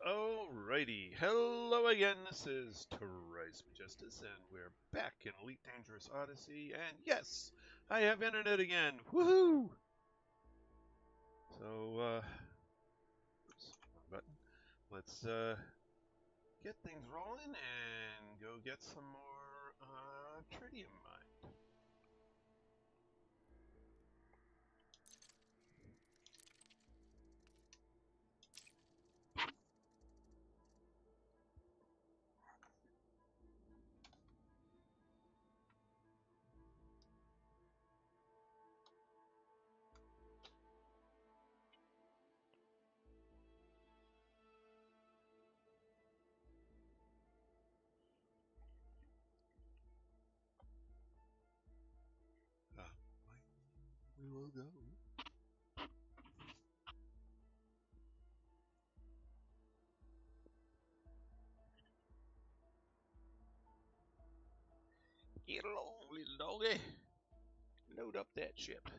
Alrighty, hello again, this is Tritium Justice, and we're back in Elite Dangerous Odyssey, and yes, I have internet again, woohoo! So, oops, wrong button. Let's, get things rolling and go get some more, Tritium mined. We will go. Get along, little doggy. Load up that ship.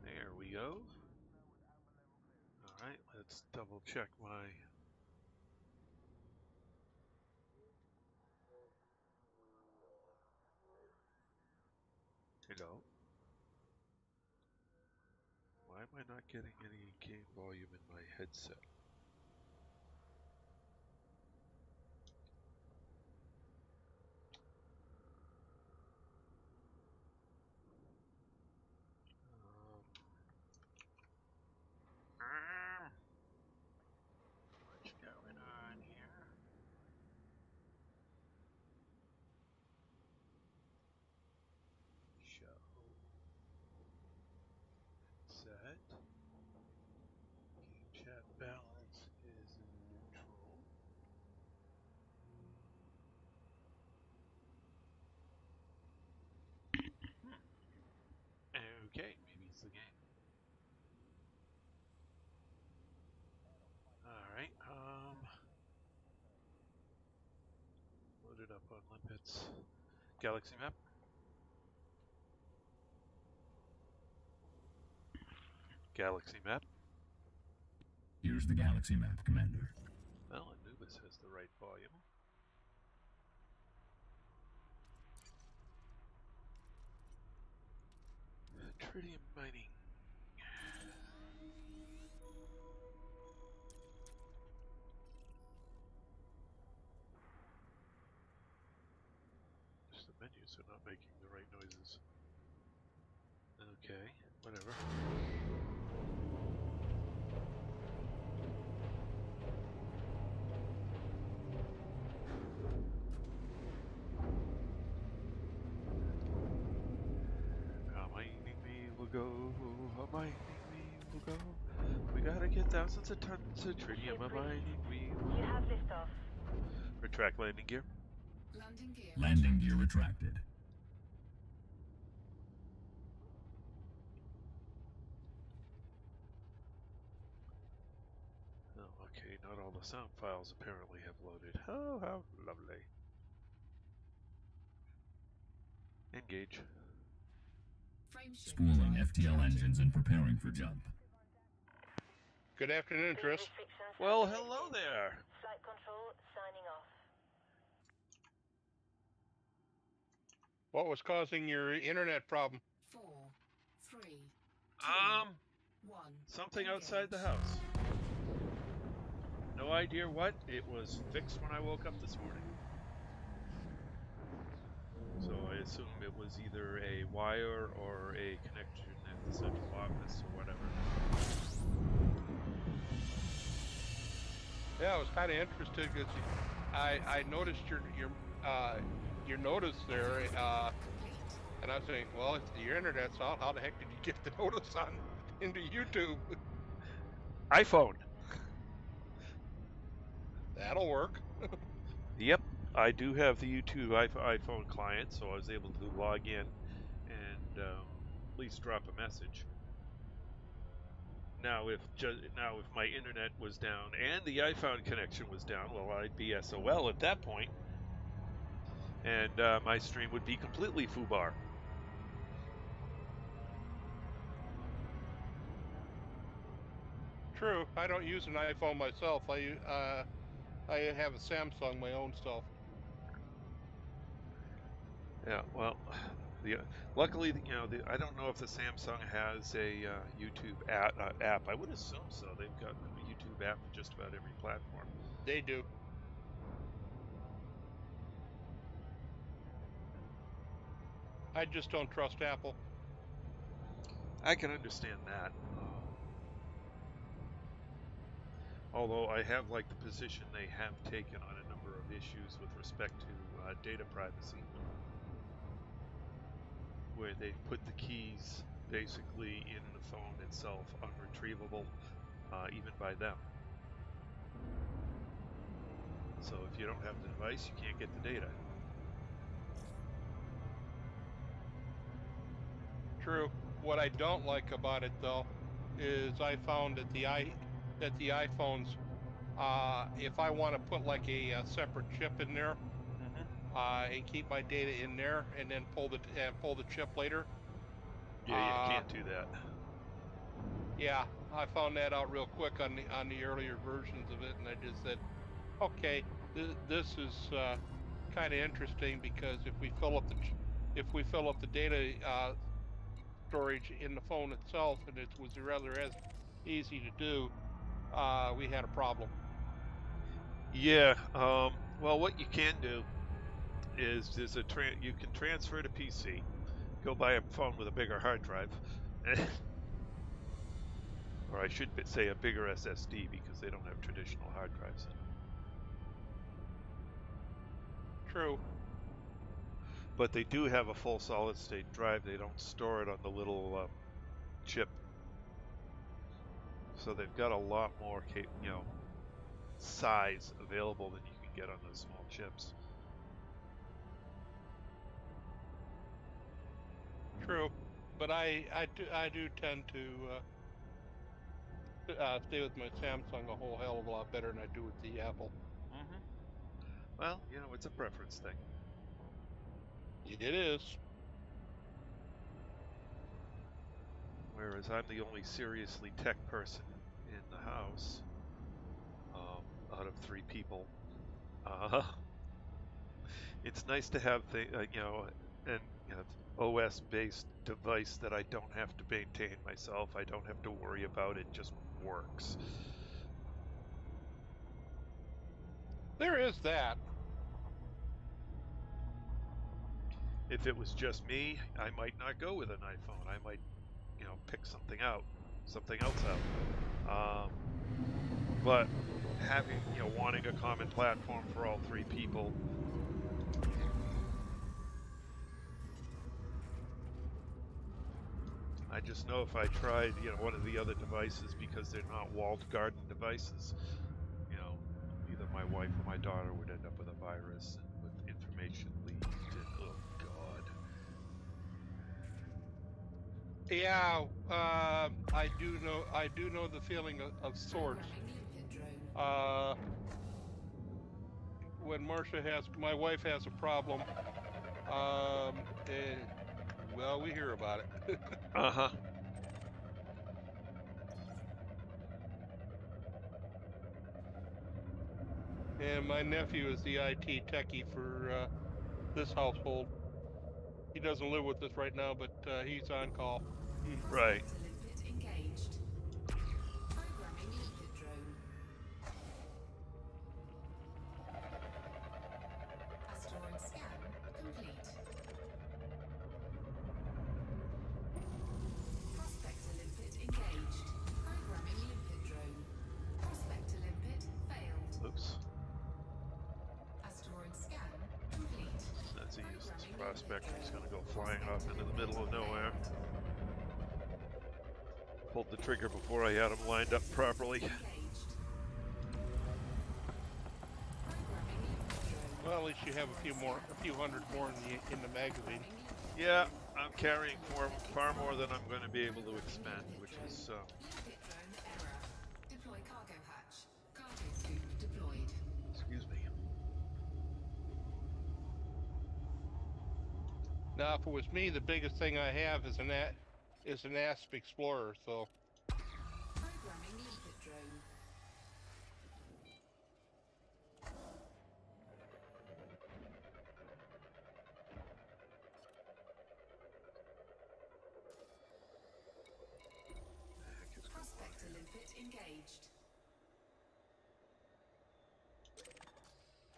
There we go. Alright, let's double check my... Hello? Why am I not getting any game volume in my headset? What's going on here? Show. Set. Game chat balance is neutral. Okay, maybe it's the game. Alright, load it up on Limpet's galaxy map. Galaxy map. Here's the galaxy map, Commander. Well, Anubis has the right volume. Tritium mining. Just the menus are not making the right noises. Okay, whatever. Mining me will go, mining me will go. We gotta get thousands of tons of tritium, mining me will go. You have liftoff. Retract landing gear. Landing gear retracted. Oh, okay, not all the sound files apparently have loaded. Oh, how lovely. Engage. Spooling FTL engines and preparing for jump. Good afternoon, Tris. Well, hello there. Flight control signing off. What was causing your internet problem? 4, 3, 1. Something outside the house. No idea what. It was fixed when I woke up this morning. So I assume it was either a wire or a connection at the central office or whatever. Yeah, I was kind of interested because I noticed your notice there, and I was saying, well, it's your internet's out. How the heck did you get the notice on into YouTube? iPhone. That'll work. Yep, I do have the YouTube iPhone client, so I was able to log in and at least drop a message. now if my internet was down and the iPhone connection was down, well, I'd be SOL at that point, and my stream would be completely foobar. True. I don't use an iPhone myself. I have a Samsung, my own self. Yeah, well, luckily, I don't know if the Samsung has a YouTube app. I would assume so. They've got a YouTube app for just about every platform. They do. I just don't trust Apple. I can understand that. Although I have liked the position they have taken on a number of issues with respect to data privacy, where they've put the keys basically in the phone itself, unretrievable, even by them. So if you don't have the device, you can't get the data. True. What I don't like about it, though, is I found that the iPhones, if I want to put like a separate chip in there, and keep my data in there, and then pull the chip later. Yeah, you can't do that. Yeah, I found that out real quick on the earlier versions of it, and I just said, okay, this is kind of interesting, because if we fill up the data storage in the phone itself, and it was rather as easy to do, we had a problem. Yeah. Well, what you can do is you can transfer to PC, go buy a phone with a bigger hard drive, or I should say a bigger SSD, because they don't have traditional hard drives in them. True. But they do have a full solid-state drive. They don't store it on the little chip. So they've got a lot more, size available than you can get on those small chips. True, but I do tend to stay with my Samsung a whole hell of a lot better than I do with the Apple. Well, it's a preference thing. It is. Whereas I'm the only seriously tech person in the house, out of 3 people. It's nice to have an OS-based device that I don't have to maintain myself. I don't have to worry about it. Just works. There is that. If it was just me, I might not go with an iPhone. I might, pick something else out. But having, wanting a common platform for all 3 people, I just know if I tried, one of the other devices, because they're not walled garden devices, either my wife or my daughter would end up with a virus and with information leaked, and oh god. Yeah, I do know the feeling of sorts. When my wife has a problem, well, we hear about it. And my nephew is the IT techie for this household. He doesn't live with us right now, but he's on call. Right. Asteroid scan complete. Prospector limpet engaged. Programming limpet drone. Prospector limpet failed. Oops. Asteroid scan complete. That's a useless prospector. He's going to go flying off into the middle of nowhere. Pulled the trigger before I had him lined up properly. Well, at least you have a few hundred more in the magazine. Yeah, I'm carrying far more than I'm going to be able to expend, which is Now, if it was me, the biggest thing I have is an Asp Explorer. So Programming limpet drone. Prospector limpet engaged.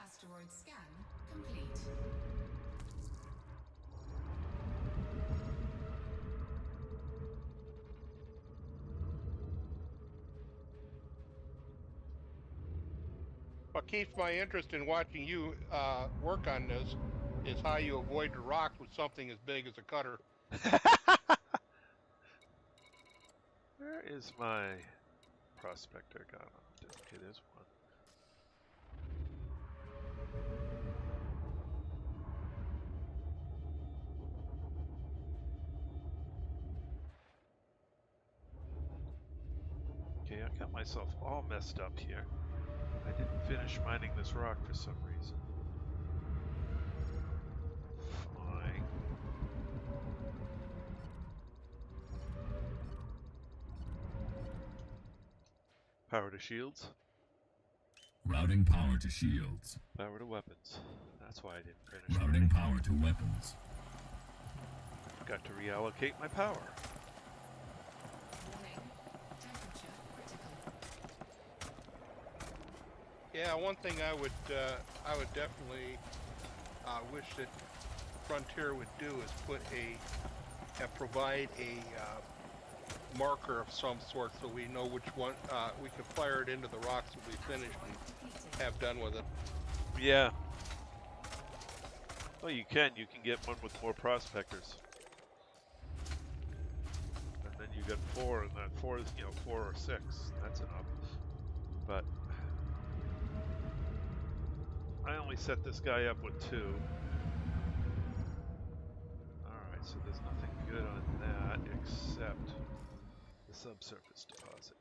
Asteroid scan complete. what keeps my interest in watching you work on this is how you avoid the rocks with something as big as a cutter. Where is my prospector gone? Okay, there's one. Okay, I got myself all messed up here. I didn't finish mining this rock for some reason. Fine. Power to shields. Routing power to shields. Power to weapons. That's why I didn't finish Routing mining. power to weapons. Got to reallocate my power. Warning. Temperature critical. Yeah, one thing I would definitely wish that Frontier would do is provide a marker of some sort so we know which one we can fire it into the rocks that we finished and have done with it. Yeah. Well, you can get one with more prospectors. And then you get 4, and that 4 is, 4 or 6. That's enough. But I only set this guy up with 2. Alright, so there's nothing good on that except the subsurface deposit.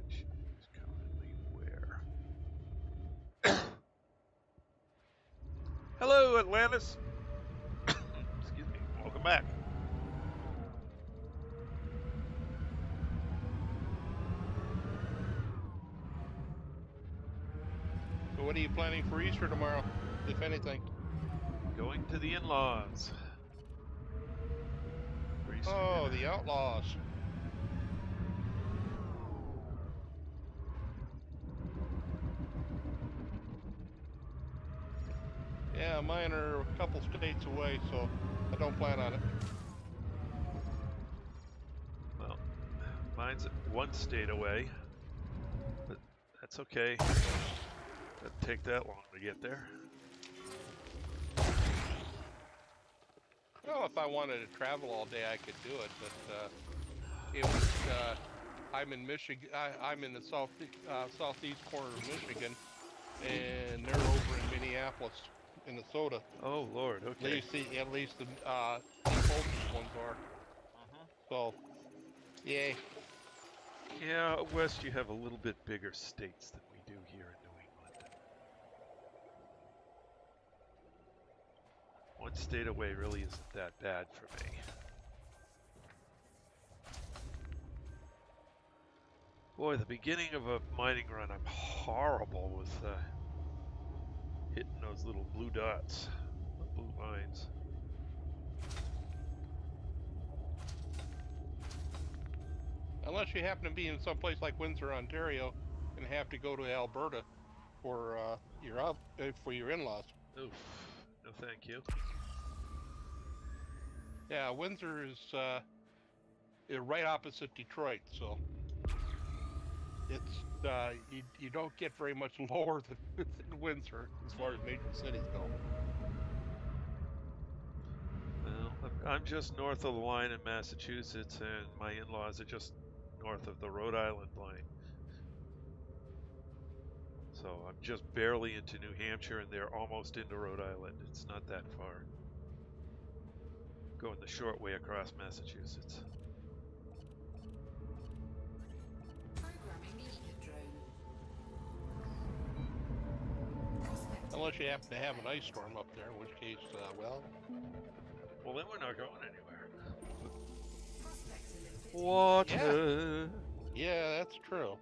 Which is currently where? Hello, Atlantis! Excuse me, welcome back. So what are you planning for Easter tomorrow, if anything? Going to the in-laws. For Easter Oh, dinner. the Outlaws. Yeah, mine are a couple states away, so I don't plan on it. Well, mine's 1 state away, but that's okay. Doesn't take that long to get there. Well, if I wanted to travel all day, I could do it, but it was. I'm in Michigan. I'm in the southeast corner of Michigan, and they're over in Minneapolis, Minnesota. Oh Lord, okay. At least the closest ones are. So, yay. Yeah, west you have a little bit bigger states than we do here in New England. 1 state away really isn't that bad for me. Boy, the beginning of a mining run, I'm horrible with hitting those little blue dots, blue lines. Unless you happen to be in some place like Windsor, Ontario, and have to go to Alberta for your in-laws. Oof, no thank you. Yeah, Windsor is right opposite Detroit, so it's you don't get very much lower than Windsor as far as major cities go. Well, I'm just north of the line in Massachusetts, and my in-laws are just north of the Rhode Island line. So I'm just barely into New Hampshire, and they're almost into Rhode Island. It's not that far. Going the short way across Massachusetts. Programming limpet drone. Prospector Unless Unless you happen to have an ice storm up there, in which case, well, Well, then we're not going anywhere. Prospect Olympic Water. yeah, that's true.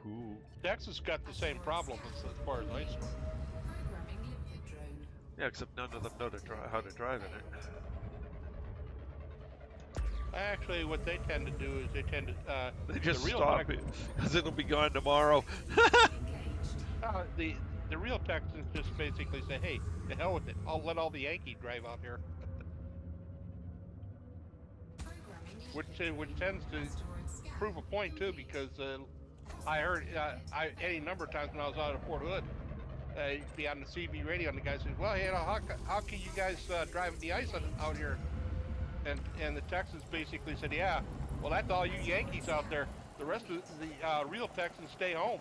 Cool. Texas got the same problem as far as ice storm. Programming limpet drone. Yeah, except none of them know how to drive in it. Actually, what they tend to do is they tend to They just the real stop Tex- it because it'll be gone tomorrow. Engaged. the real Texans just basically say, "Hey, to hell with it. I'll let all the Yankee drive out here," Programming which limpet which drone. tends to Asteroid scan prove a point too, complete. because I heard any number of times when I was out of Fort Hood, you'd be on the CB radio, and the guy says, "Well, you know, how can you guys drive the ice out here?" And the Texans basically said, "Yeah, well, that's all you Yankees out there. The rest of the real Texans stay home."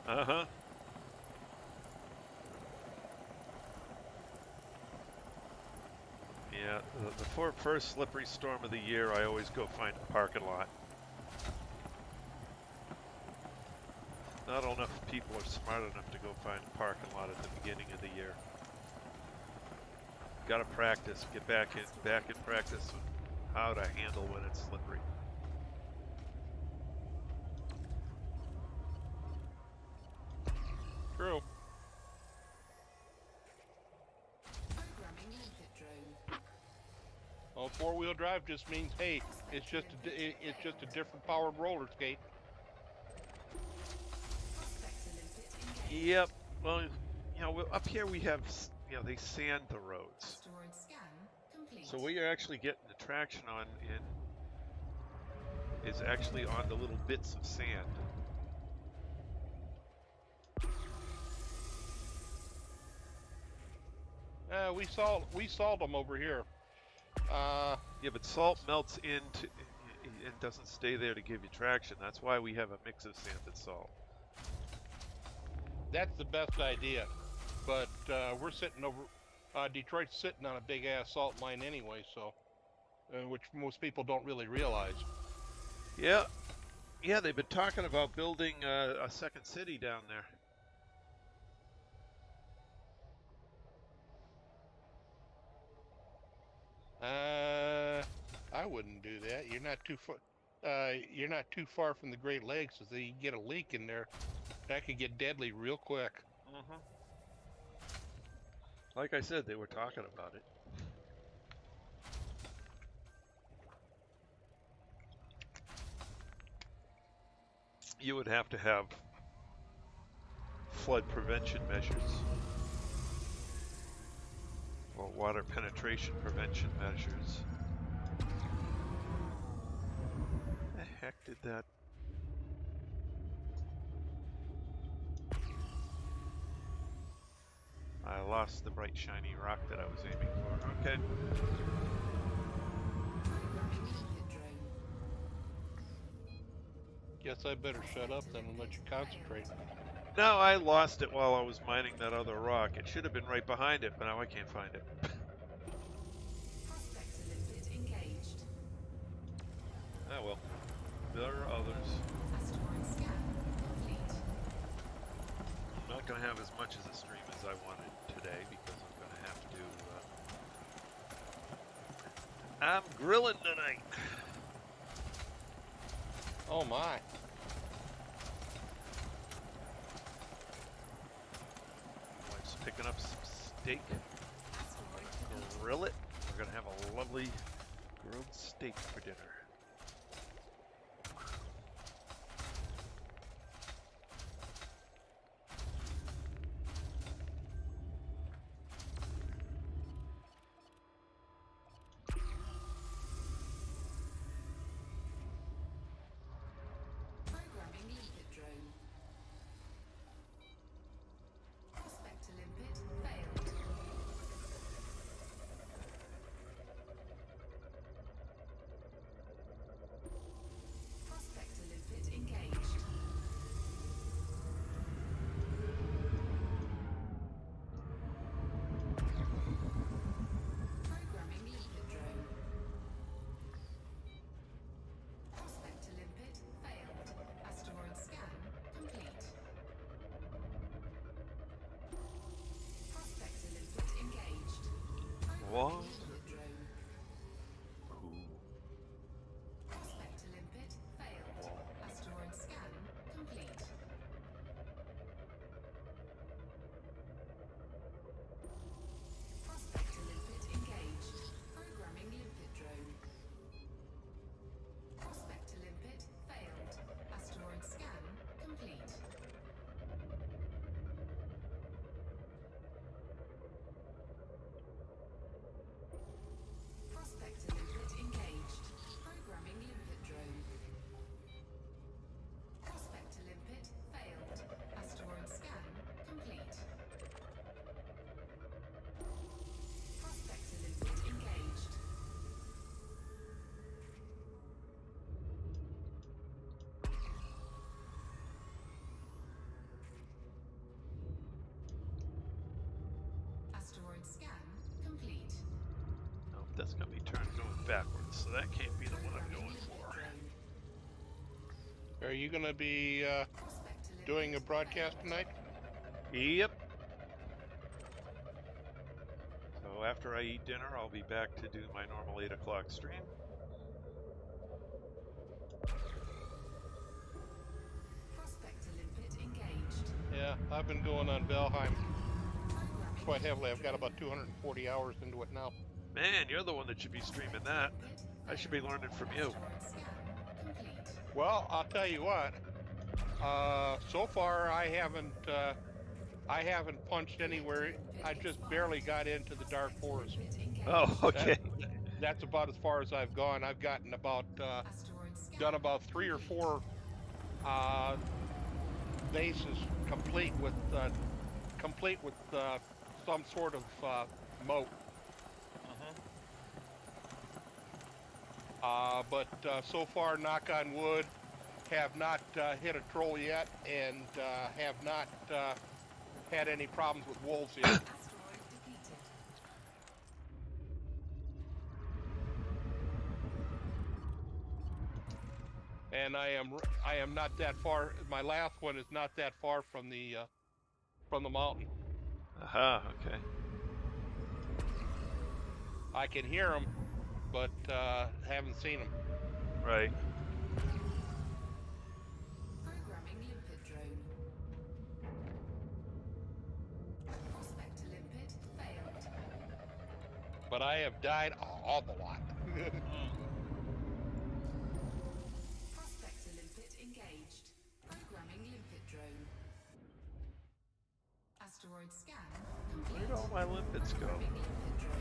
Uh-huh. Yeah, the first slippery storm of the year, I always go find a parking lot. Not enough people are smart enough to go find a parking lot at the beginning of the year. Got to practice, get back in practice with how to handle when it's slippery. True. Programming limpet drone. Well, four-wheel drive just means, hey, it's just a different powered roller skate. Prospect Olympic engaged. Yep. Well, you know, up here we have, you know, they sand the roads. Asteroid scan complete. So what you're actually getting the traction on is actually on the little bits of sand. We salt them over here. Yeah, but salt melts into and doesn't stay there to give you traction. That's why we have a mix of sand and salt. That's the best idea, but we're sitting over. Detroit's sitting on a big ass salt mine anyway, so which most people don't really realize. Yeah, yeah, they've been talking about building a second city down there. I wouldn't do that. You're not too far. You're not too far from the Great Lakes. If you get a leak in there, that could get deadly real quick. Mm-hmm. Like I said, they were talking about it. You would have to have flood prevention measures or water penetration prevention measures. The heck did that? I lost the bright shiny rock that I was aiming for. Okay. Programming limpet drone. Guess I better shut up then and let you concentrate. No, I lost it while I was mining that other rock. It should have been right behind it, but now I can't find it. Prospect limpet engaged. Ah well. There are others. Asteroid scan complete. I'm not going to have as much as a stream as I wanted today because I'm going to have to... I'm grilling tonight. Oh my! Wife's picking up some steak. Asteroid defeated. Grill it. We're going to have a lovely grilled steak for dinner. Programming limpet drone. Prospect limpet failed. Programming was. limpet drone. Cool. Prospector limpet failed. Asteroid scan complete. Prospector limpet engaged. Programming limpet drone. Prospector limpet failed. Asteroid scan complete. Prospector limpet engaged. Programming limpet drone. Prospector limpet failed. Asteroid scan complete. Prospector limpet engaged. Asteroid scan complete. Nope, that's got me turned going backwards, so that can't be the one I'm going Limpet for. drone. Are you gonna be Prospector limpet doing a broadcast failed. tonight? Yep. So after I eat dinner, I'll be back to do my normal 8 o'clock stream. Prospector limpet engaged. Yeah, I've been going on Valheim Programming quite heavily. I've got about 240 hours into it now. Man, you're the one that should be streaming that. I should be learning from you. Asteroid scan complete. Well, I'll tell you what. So far I haven't punched anywhere. I just barely got into the Dark Forest. Limpet engaged. Oh, okay. That's about as far as I've gone. I've gotten about Asteroid scan done about 3 or 4 bases complete with some sort of moat. But so far, knock on wood, have not hit a troll yet, and have not had any problems with wolves yet. Asteroid depleted. And I am not that far. My last one is not that far from the mountain. Aha, okay. I can hear them, but haven't seen them. Right. Programming limpet drone. Prospector limpet failed. But I have died an awful lot. Prospector limpet engaged. Programming limpet drone. Asteroid scan complete. Where'd all my limpets go? Programming limpet drone.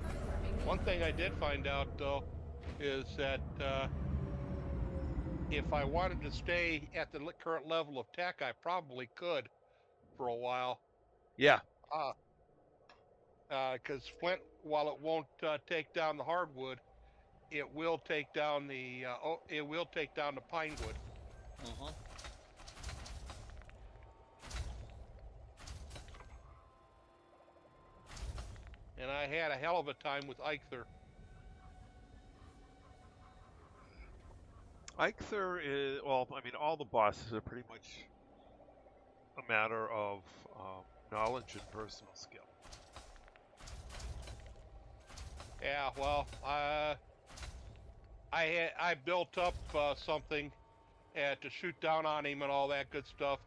Programming One thing I limpet did find out though is that if I wanted to stay at the current level of tech, I probably could for a while. Yeah. Because flint, while it won't take down the hardwood, it will take down the pine wood. And I had a hell of a time with Eichther. Eichther is, well, I mean, all the bosses are pretty much a matter of knowledge and personal skill. Yeah, well, I built up something to shoot down on him and all that good stuff,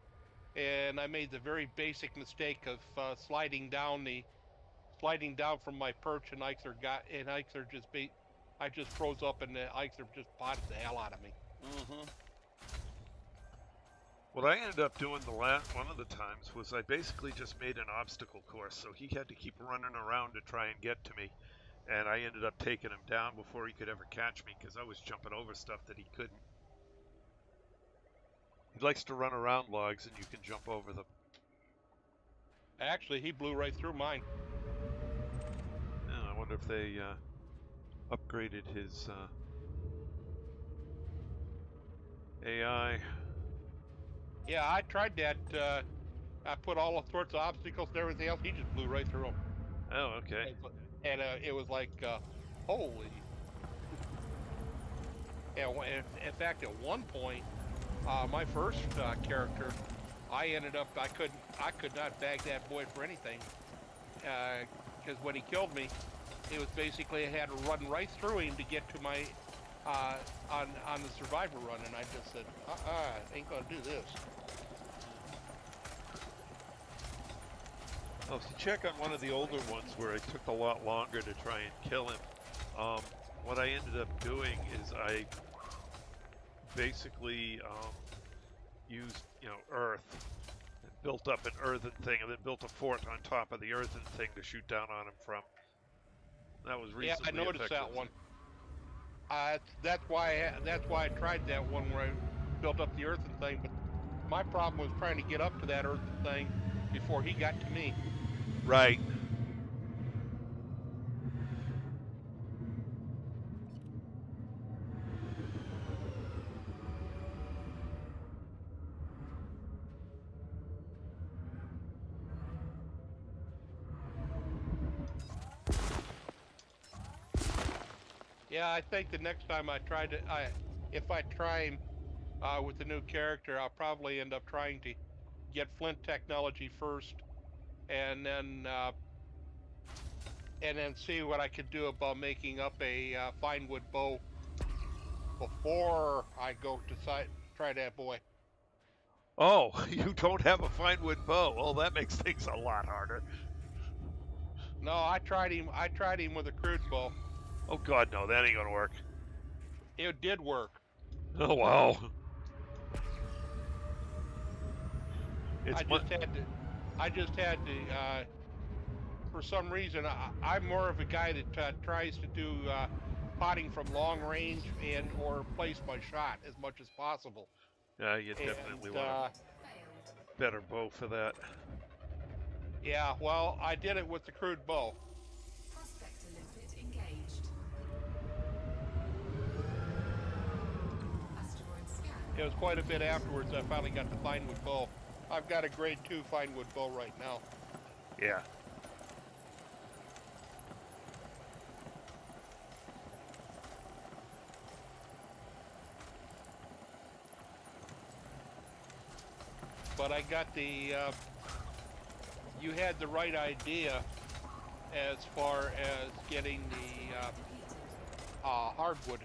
and I made the very basic mistake of sliding down from my perch, and Eichther I just froze up, and Eichther just potted the hell out of me. What I ended up doing one of the times was I basically just made an obstacle course, so he had to keep running around to try and get to me, and I ended up taking him down before he could ever catch me because I was jumping over stuff that he couldn't. He likes to run around logs, and you can jump over them. Actually, he blew right through mine. Yeah, I wonder if they upgraded his AI. Yeah, I tried that. I put all sorts of obstacles and everything else. He just blew right through them. Oh, okay. And it was like, holy. Yeah, in fact, at one point, my first character, I could not bag that boy for anything. because when he killed me, it was basically I had to run right through him to get to my on the survivor run, and I just said, ain't gonna do this. Oh, if you check on one of the older ones where it took a lot longer to try and kill him, what I ended up doing is I basically used, earth, and built up an earthen thing, and then built a fort on top of the earthen thing to shoot down on him from. That was reasonably Yeah, I noticed effective. that one. That's why I tried that one where I built up the earthen thing. But my problem was trying to get up to that earthen thing before he got to me. Right. Yeah, I think the next time if I try him with the new character, I'll probably end up trying to get flint technology first, and then see what I could do about making up a fine wood bow before I go to try that boy. Oh, you don't have a fine wood bow. Oh, that makes things a lot harder. No, I tried him with a crude bow. Oh God, no, that ain't gonna work. It did work. Oh wow. I just had to. For some reason, I'm more of a guy that tries to do potting from long range and or place my shot as much as possible. Yeah, you definitely want a better bow for that. Yeah, well, I did it with the crude bow. Prospector limpet engaged. Asteroid scan. It was quite a bit afterwards I finally got the fine wood bow. I've got a grade 2 fine wood bow right now. Yeah. But I got the, you had the right idea as far as getting the hardwood.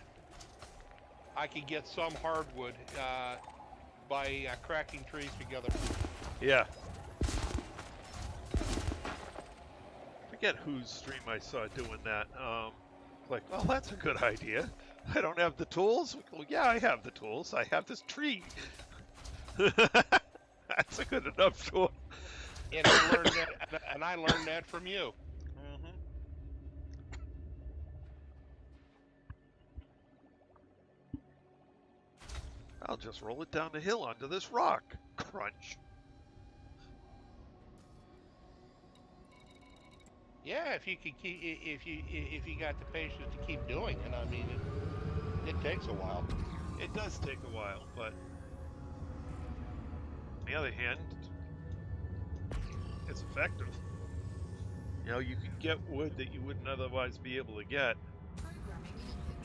I could get some hardwood by cracking trees together. Yeah. Forget whose stream I saw doing that. Like, well, that's a good idea. I don't have the tools. Well, yeah, I have the tools. I have this tree. That's a good enough tool. And I learned that from you. Mm-hmm. I'll just roll it down the hill onto this rock. Crunch. Yeah, if you could keep, if you got the patience to keep doing it, I mean, it takes a while. It does take a while, but on the other hand, it's effective. You can get wood that you wouldn't otherwise be able to get. Programming limpet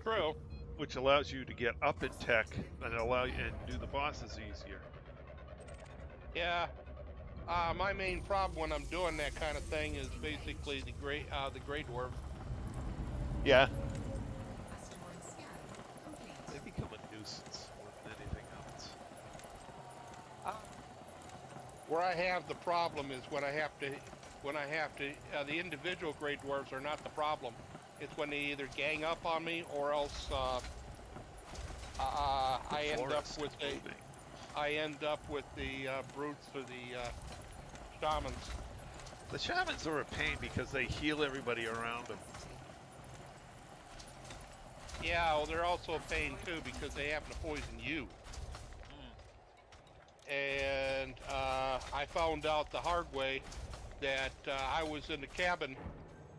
drone. True. Which allows you to get up in tech and and do the bosses easier. Yeah. My main problem when I'm doing that kind of thing is basically the gray dwarf. Yeah. Asteroid scan complete. They become a nuisance more than anything else. Where I have the problem is when I have to, the individual gray dwarves are not the problem. It's when they either gang up on me or else I end up with the brutes or the shamans. The shamans are a pain because they heal everybody around them. Yeah, well, they're also a pain too because they happen to poison you. And I found out the hard way that I was in the cabin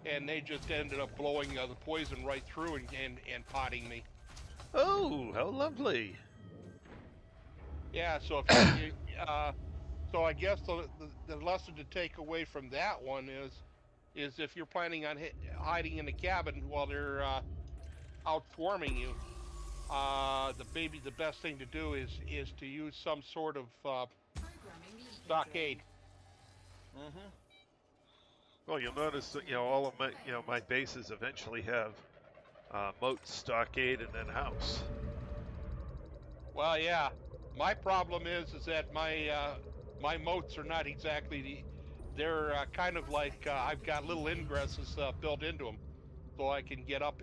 and they just ended up blowing the poison right through and potting me. Oh, how lovely. Yeah, so so I guess the lesson to take away from that one is if you're planning on hiding in the cabin while they're out swarming you, the best thing to do is to use some sort of Programming limpet stockade. Mm-hmm. Well, you'll notice that all of my bases eventually have moat, stockade, and then house. Well, yeah. My problem is that my moats are not exactly they're kind of like I've got little ingresses built into them, so I can get up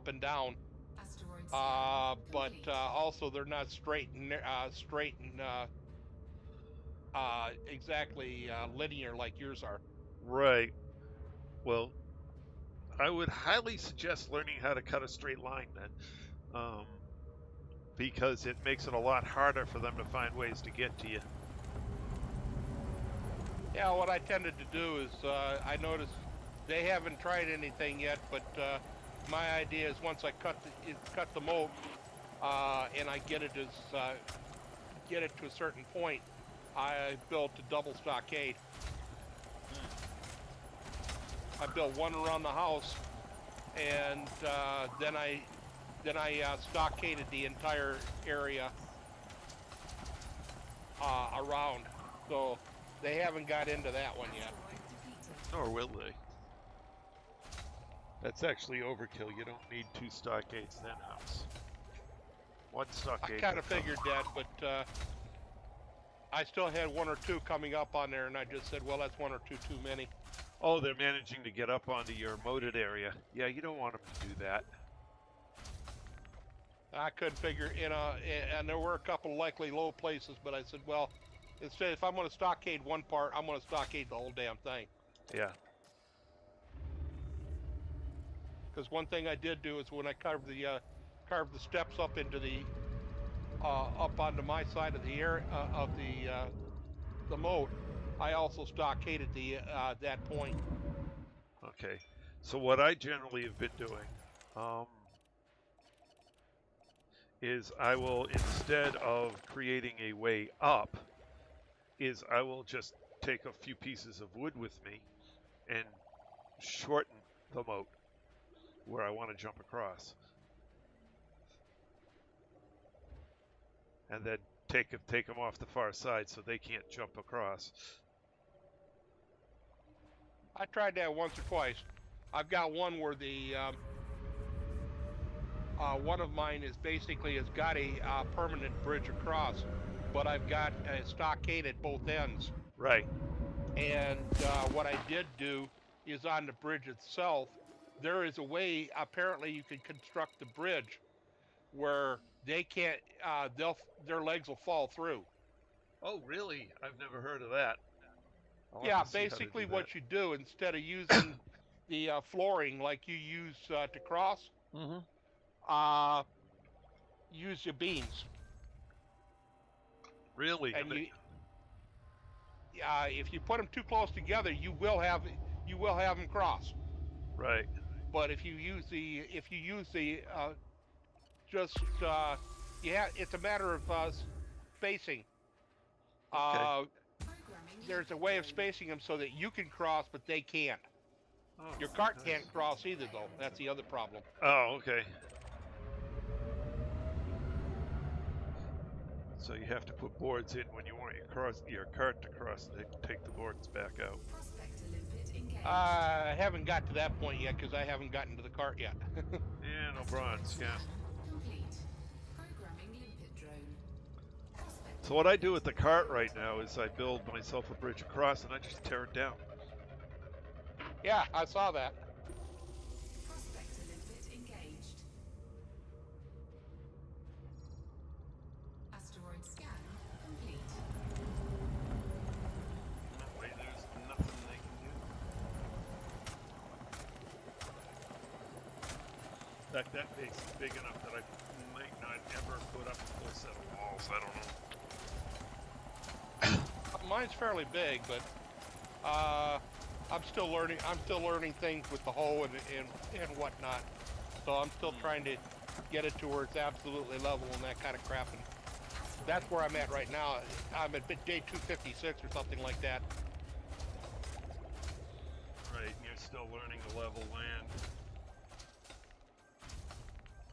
and down. Asteroid scan But complete. also they're not straight and exactly linear like yours are. Right. Well, I would highly suggest learning how to cut a straight line then, because it makes it a lot harder for them to find ways to get to you. Yeah, what I tended to do is I noticed they haven't tried anything yet, but my idea is once I cut the moat and I get it to a certain point, I built a double stockade. I built one around the house, and then I stockaded the entire area around. So they haven't got into that one yet. Nor will they. That's actually overkill. You don't need 2 stockades then house. 1 stockade. I kind of figured that, but I still had 1 or 2 coming up on there, and I just said, well, that's 1 or 2 too many. Oh, they're managing to get up onto your moated area. Yeah, you don't want them to do that. I couldn't figure, and there were a couple likely low places, but I said, well, instead, if I'm going to stockade one part, I'm going to stockade the whole damn thing. Yeah. Because one thing I did do is when I carved the steps up into the up onto my side of the area of the moat, I also stockaded the that point. Okay. So what I generally have been doing is I will, instead of creating a way up, is I will just take a few pieces of wood with me and shorten the moat where I want to jump across. And then take them off the far side so they can't jump across. I tried that once or twice. I've got one where the one of mine is basically has got a permanent bridge across, but I've got a stockade at both ends. Right. And what I did do is on the bridge itself, there is a way apparently you can construct the bridge where they can't their legs will fall through. Oh, really? I've never heard of that. Yeah, basically what you do instead of using the flooring like you use to cross, use your beams. Really? And if you put them too close together, you will have them cross. Right. But if you use the it's a matter of spacing. Okay. There's a way of spacing them so that you can cross, but they can't. Oh, Your cart nice. can't cross either, though. That's the other problem. Oh, okay. So you have to put boards in when you want your cart to cross, and take the boards back out. I haven't got to that point yet because I haven't gotten to the cart yet. Yeah, no bronze. Yeah. So what I do with the cart right now is I build myself a bridge across, and I just tear it down. Yeah, I saw that. Prospector limpet engaged. Asteroid scan complete. That way there's nothing they can do. In fact, that base is big enough that I might not ever put up a full set of walls. I don't know. Mine's fairly big, but I'm still learning things with the hoe and whatnot. So I'm still trying to get it to where it's absolutely level and that kind of crap. And that's where I'm at right now. I'm at day 256 or something like that. Right, and you're still learning to level land.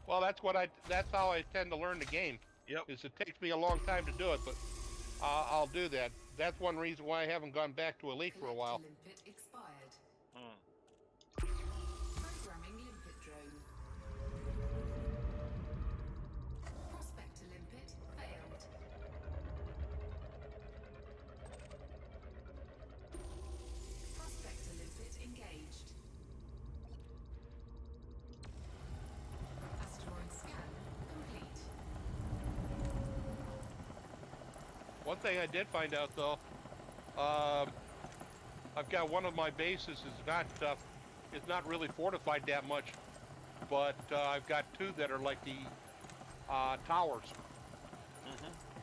Well, that's how I tend to learn the game. Yep. Is it takes me a long time to do it, but I'll do that. That's one reason why I haven't gone back to Elite for a while. Limpet expired. One thing I did find out though, I've got one of my bases is not really fortified that much, but I've got two that are like the towers,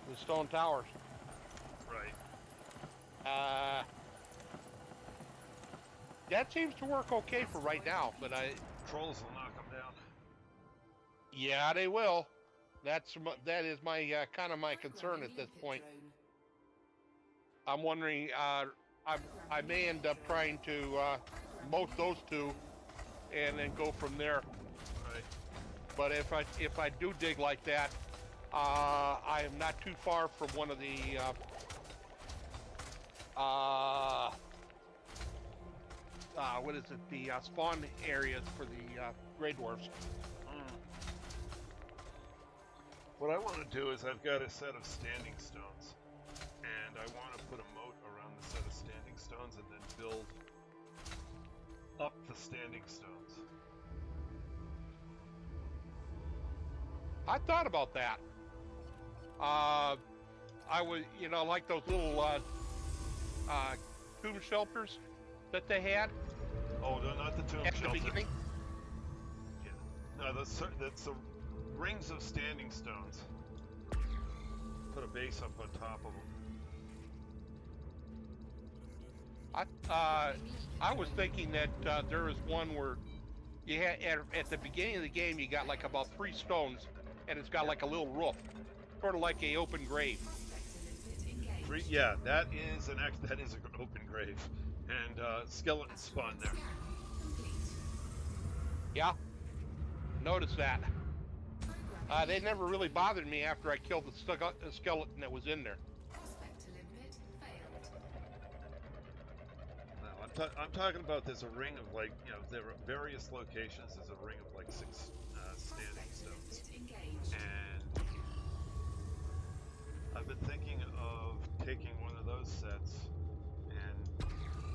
the stone towers. Right. That seems to work okay for right now, but Trolls will knock them down. yeah, they will. That is my kind of my concern at this point. I'm wondering, I may end up trying to moat those two, and then go from there. Right. But if I do dig like that, I am not too far from one of the what is it? The spawn areas for the Grey Dwarfs. What I want to do is I've got a set of standing stones, and I want to put a moat around the set of standing stones and then build up the standing stones. I thought about that. I was, like those little tomb shelters that they had. Oh, no, not the tomb at shelter. the beginning. Yeah. No, that's the rings of standing stones. Put a base up on top of them. I was thinking that there was one where you had at the beginning of the game you got like about 3 stones, and it's got like a little roof, sort of like a open grave. Yeah, that is an open grave, and skeleton spawn there. Yeah, notice that. They never really bothered me after I killed the skeleton that was in there. No, I'm talking about there's a ring of like, there are various locations. There's a ring of like 6 standing stones, and I've been thinking of taking one of those sets and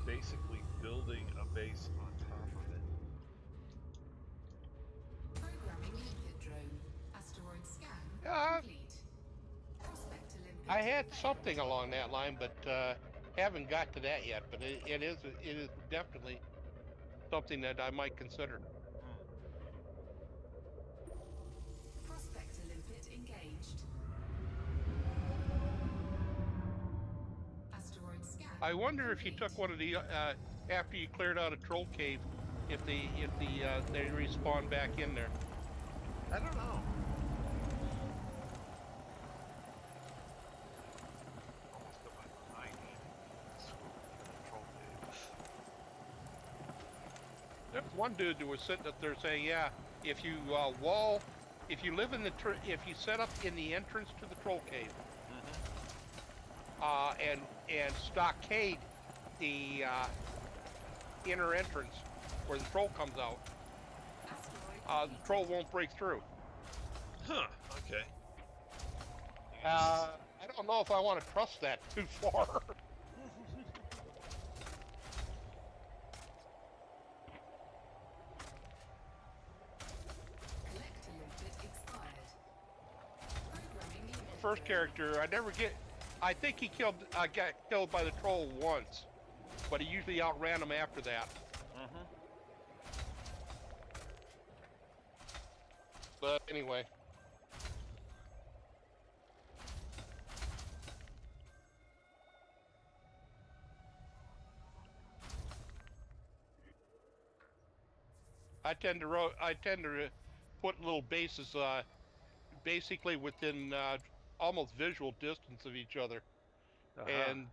basically building a base on top of it. Programming limpet drone. Asteroid scan complete. Prospect Olympic I had failed. something along that line, but haven't got to that yet. But it is definitely something that I might consider. Prospect Olympic engaged. Asteroid scan. I wonder if you complete. took one of the after you cleared out a troll cave, if they respawn back in there. I don't know. Almost got my mind control cave. There's one dude who was sitting up there saying, "Yeah, if you if you live in the if you set up in the entrance to the troll cave, and stockade the inner entrance where the troll comes out, Asteroid the troll won't break through." Huh, okay. I don't know if I want to trust that too far. collect Olympic expired. Programming limpet First drone. character, I think he got killed by the troll once, but he usually outran him after that. But anyway. I tend to put little bases basically within almost visual distance of each other, and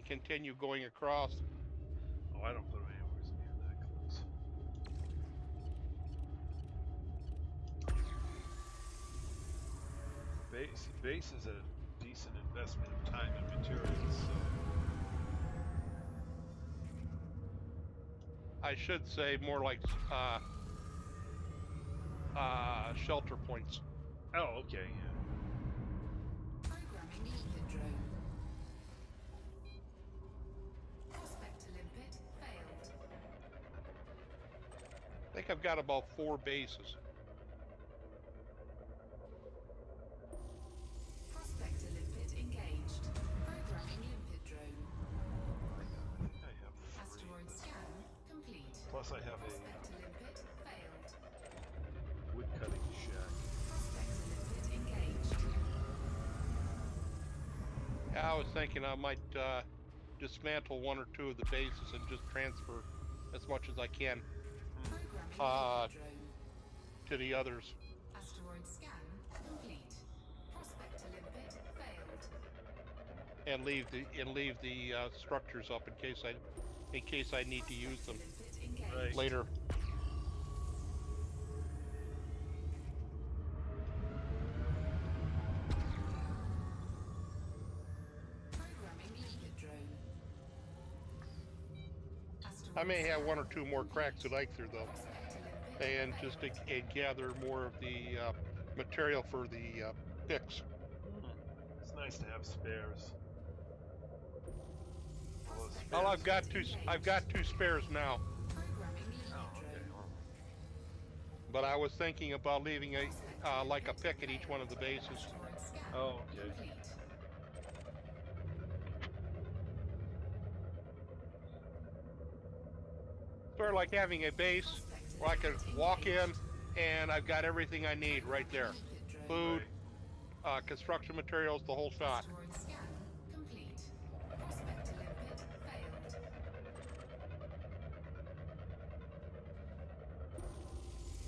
continue going across. Oh, I don't put them anywhere near that close. Base is a decent investment of time and materials, so I should say more like shelter points. oh, okay, yeah. Programming limpet drone. Prospect Olympic failed. I think I've got about 4 bases. Prospect Olympic engaged. Plus, I have Prospect to limpet failed. a wood cutting shack. Prospect to limpet engaged. Yeah, I was thinking I might dismantle one or two of the bases and just transfer as much as I can Programming Uh, limpet drone. to the others. Asteroid scan complete. Prospect to limpet failed. And leave the structures up in case I need to use them Prospect to limpet engaged. Right. later. Programming limpet drone. I may Asteroid have scan one or two more complete. cracks to like through though, Prospect to limpet and just to failed. and gather more of the material for the picks. It's nice to have spares. Well, Prospect Well, to I've got limpet two. engaged. I've got two spares now, Programming limpet Oh, okay. drone. Well, but I was thinking about leaving a like a pick at each one of the bases. Asteroid scan oh, okay. complete. Sort of like having a base Prospect to where I can limpet walk in engaged. and I've got everything I need right there. Limpet drone. Food, Right. construction materials, the whole shot. Asteroid scan complete. Prospect to limpet failed.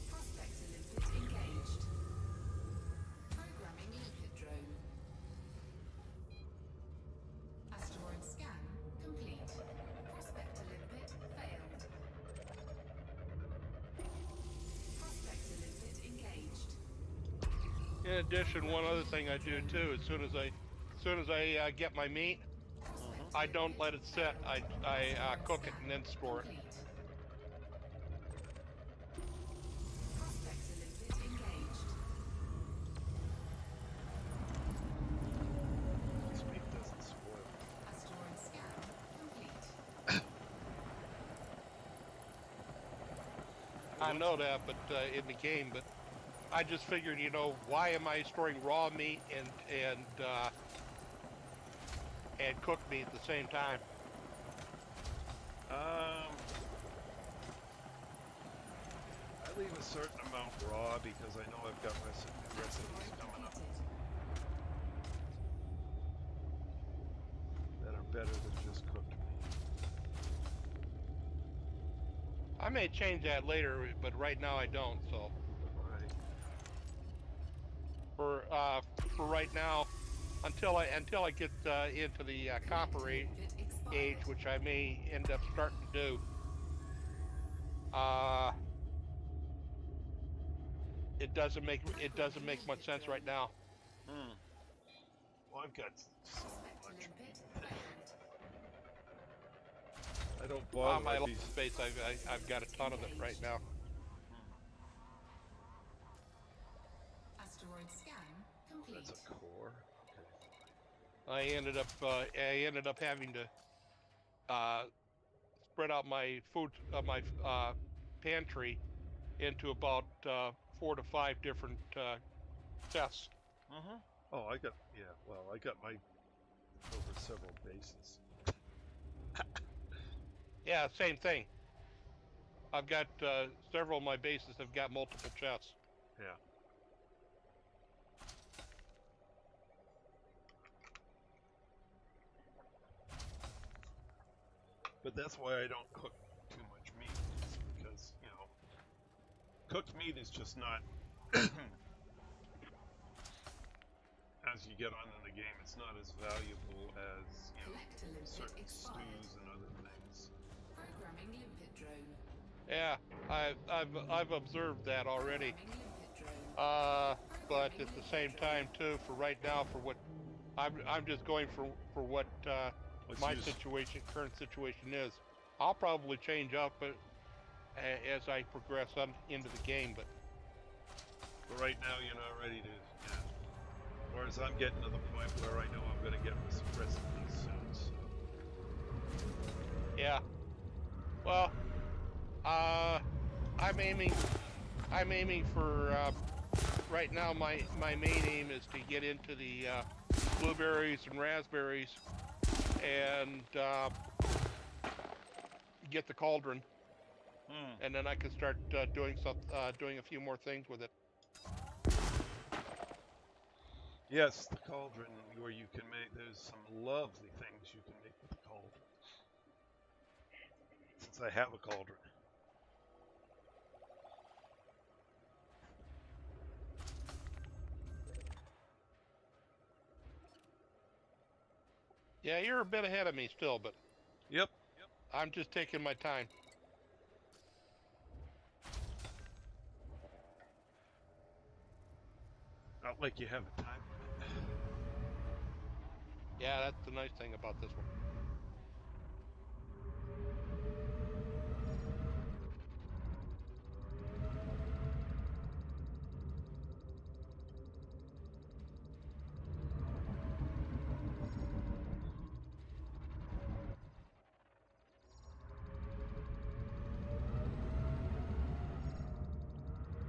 Prospect to limpet engaged. Programming limpet drone. Asteroid scan complete. Prospect to limpet failed. Prospect to limpet engaged. In addition, one other thing I do too, as soon as I get my meat, I don't let it sit. I cook it and then store it. Complete. Prospect to limpet engaged. This meat doesn't spoil. Asteroid scan complete. I know that, but in the game, but I just figured, why am I storing raw meat and cooked meat at the same time? I leave a certain amount raw because I know I've got recipes coming up that are better than just cooked meat. I may change that later, but right now I don't. So Right. for right now, until I get into the copper age, which I may end up starting to do, it doesn't make much sense right now. Well, I've got so Prospect to much limpet meat. failed. I don't On bother. my I'd left be- space, I've got a ton of it right now. Asteroid scan complete. That's a core. Okay. I ended up having to spread out my food, my pantry into about 4 to 5 different chests. Oh, I got my over several bases. Yeah, same thing. I've got several of my bases have got multiple chests. Yeah. But that's why I don't cook too much meat, because cooked meat is just not. As you get on in the game, it's not as valuable as Collector limpet certain expired. stews and other things. Programming limpet drone. Yeah, I've observed that already. Programming limpet drone. But at the same time too, for right now, for what I'm just going for what Let's my use- current situation is. I'll probably change up as I progress on into the game, but But right now, you're not ready to. Whereas I'm getting to the point where I know I'm going to get some recipes soon. So. yeah. Well, I'm aiming for right now. My main aim is to get into the blueberries and raspberries, and get the cauldron, and then I can start doing a few more things with it. Yes, the cauldron, where you can make, there's some lovely things you can make with the cauldron. Since I have a cauldron. Yeah, you're a bit ahead of me still, but Yep. I'm just taking my time. Not like you have a time limit. Yeah, that's the nice thing about this one.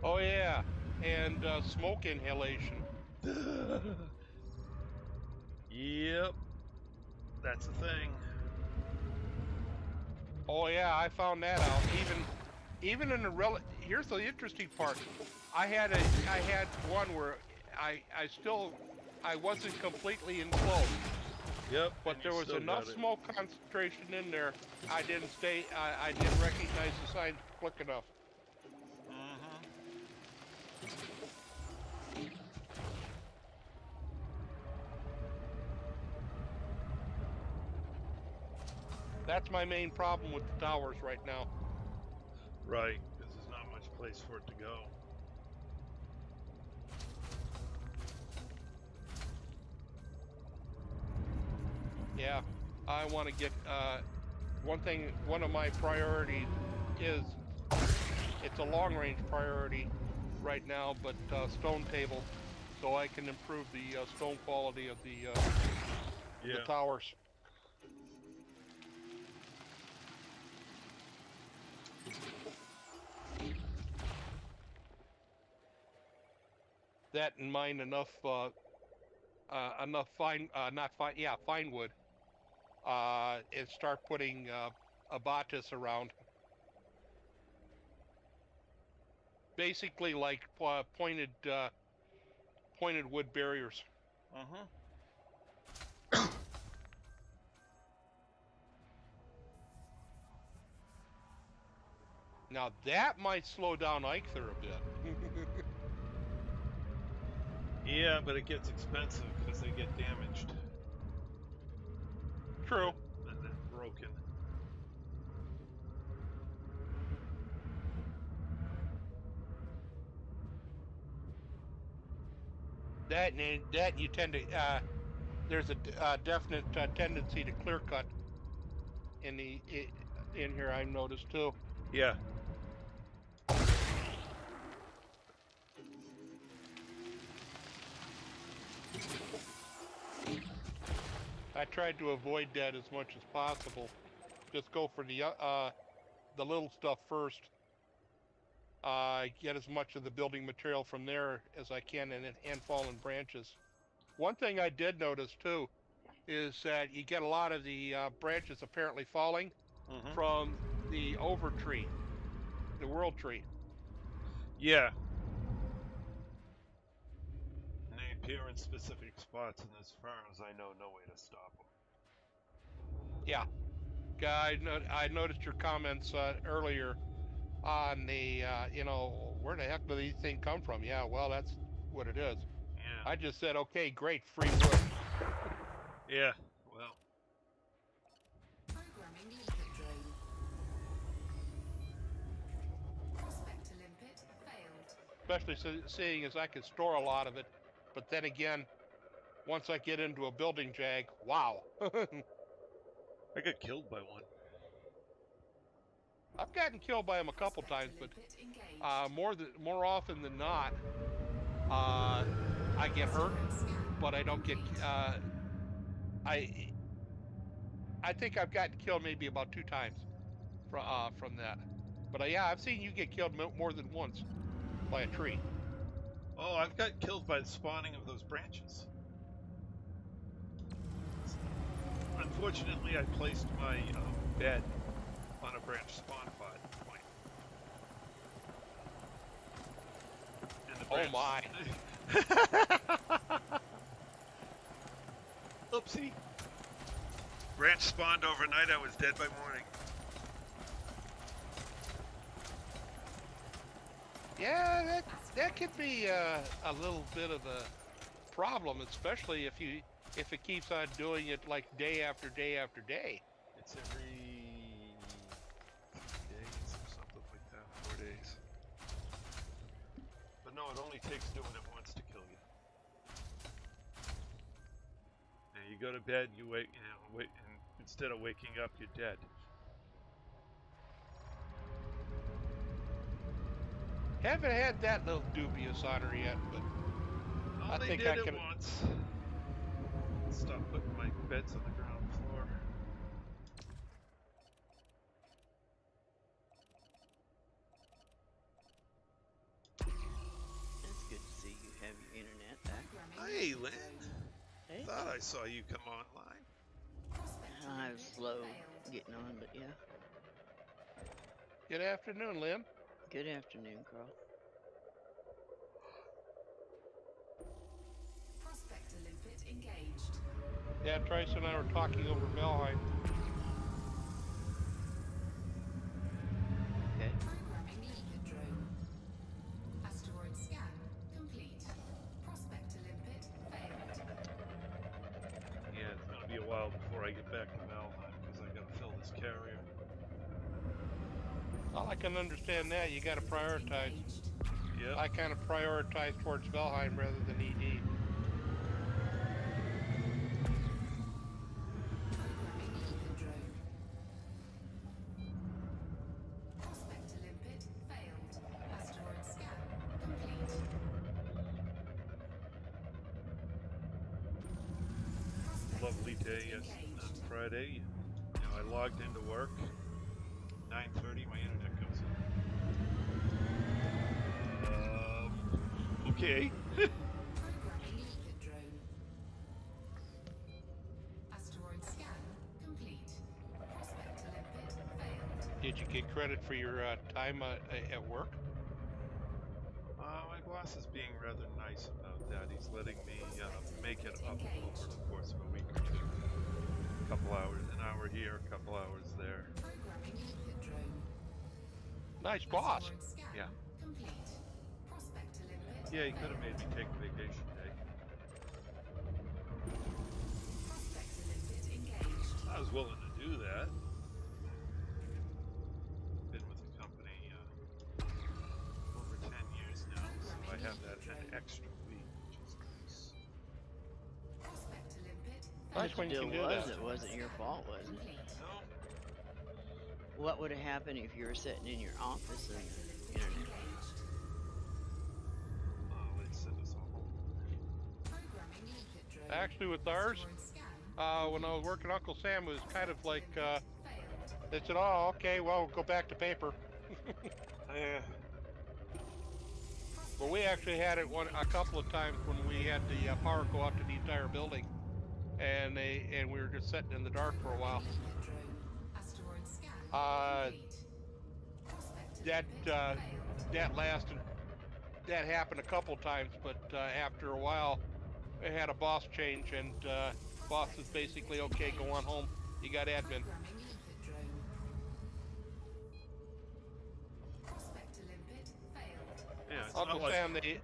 Oh yeah, and smoke inhalation. Yep. That's a thing. Oh yeah, I found that out. Even in the here's the interesting part. I had one where I wasn't completely enclosed, Yep. but and there you was still enough got it. smoke concentration in there. I didn't recognize the sign quick enough. That's my main problem with the towers right now. Right, because there's not much place for it to go. Yeah, I want to get one of my priorities is, it's a long-range priority right now, but stone table, so I can improve the stone quality of the towers. That and mine enough fine wood, and start putting abatis around. Basically like pointed wood barriers. Now that might slow down Eichther a bit. Yeah, but it gets expensive because they get damaged. True. And then broken. That you tend to there's a definite tendency to clear cut in here. I noticed too. Yeah. I tried to avoid that as much as possible. Just go for the little stuff first. Get as much of the building material from there as I can, and fallen branches. One thing I did notice too is that you get a lot of the branches apparently falling from the over tree, the world tree. Yeah. And they appear in specific spots, and as far as I know, no way to stop them. Yeah. I noticed your comments earlier on the, where the heck do these things come from? Yeah, well, that's what it is. Yeah. I just said, okay, great, free wood. Yeah. Well. Programming limpet drone. Prospector limpet failed. Especially seeing as I can store a lot of it, but then again, once I get into a building jag, wow. I got killed by one. I've gotten killed by them a couple times, but more often than not, I get hurt, but I don't get. I think I've gotten killed maybe about 2 times from that. But yeah, I've seen you get killed more than once by a tree. Oh, I've got killed by the spawning of those branches. Unfortunately, I placed my bed on a branch spawn point. Oh my. Oopsie. Branch spawned overnight. I was dead by morning. Yeah, that could be a little bit of a problem, especially if it keeps on doing it like day after day after day. It's every 3 days or something like that, 4 days. But no, it only takes doing it once to kill you. And you go to bed, you wait, and instead of waking up, you're dead. Haven't had that little dubious honor yet, but Oh, I they think did I it can. once. Stop putting my beds on the ground floor. It's good to see you have your internet back. Hey, Lynn. Hey. Thought I saw you come online. I was slow getting on, but yeah. Good afternoon, Lynn. Good afternoon, Carl. Prospector limpet engaged. Yeah, Trace and I were talking over Valheim. Okay. Programming limpet drone. Asteroid scan complete. Prospector limpet failed. Yeah, it's gonna be a while before I get back to Valheim because I gotta fill this carrier. Well, I can understand that. You got to prioritize. Engaged. Yep. I kind of prioritize towards Valheim rather than ED. Programming limpet drone. Prospector limpet failed. Asteroid scan complete. Prospector Lovely limpet day on engaged. Friday. I logged into work. 9:30, my internet comes in. Okay. Programming limpet drone. Asteroid scan complete. Prospector limpet failed. Did you get credit for your time at work? My boss is being rather nice about that. He's letting me make it up over the course of a week or two. A couple hours, an hour here, a couple hours there. Programming limpet drone. Nice boss. Asteroid scan Yeah. complete. Prospector limpet Yeah, he could have failed. made me take a vacation day. Prospector limpet engaged. I was willing to do that. Been with the company over 10 years now, so I have that an extra week, which is nice. Prospector limpet Nice when you The can deal do was, that. it wasn't your fault, was it? complete. No, What would have happened if you were sitting in your office and Prospector limpet internet? engaged. they sent us all home. Programming limpet drone. Actually, with ours, Asteroid scan when I was working Uncle Sam, it was kind of like failed. they said, "Oh, okay, well, we'll go back to paper." Yeah. But we actually had it a couple of times when we had the power go out to the entire building, and we were just sitting in the dark for a while. Limpet drone. Asteroid scan complete. Prospector That limpet failed. that happened a couple of times, but after a while, we had a boss change, and boss is basically, okay, go on home. You got admin. Programming limpet drone. Prospector limpet failed. Yeah, it's Uncle not like, Sam, Complete.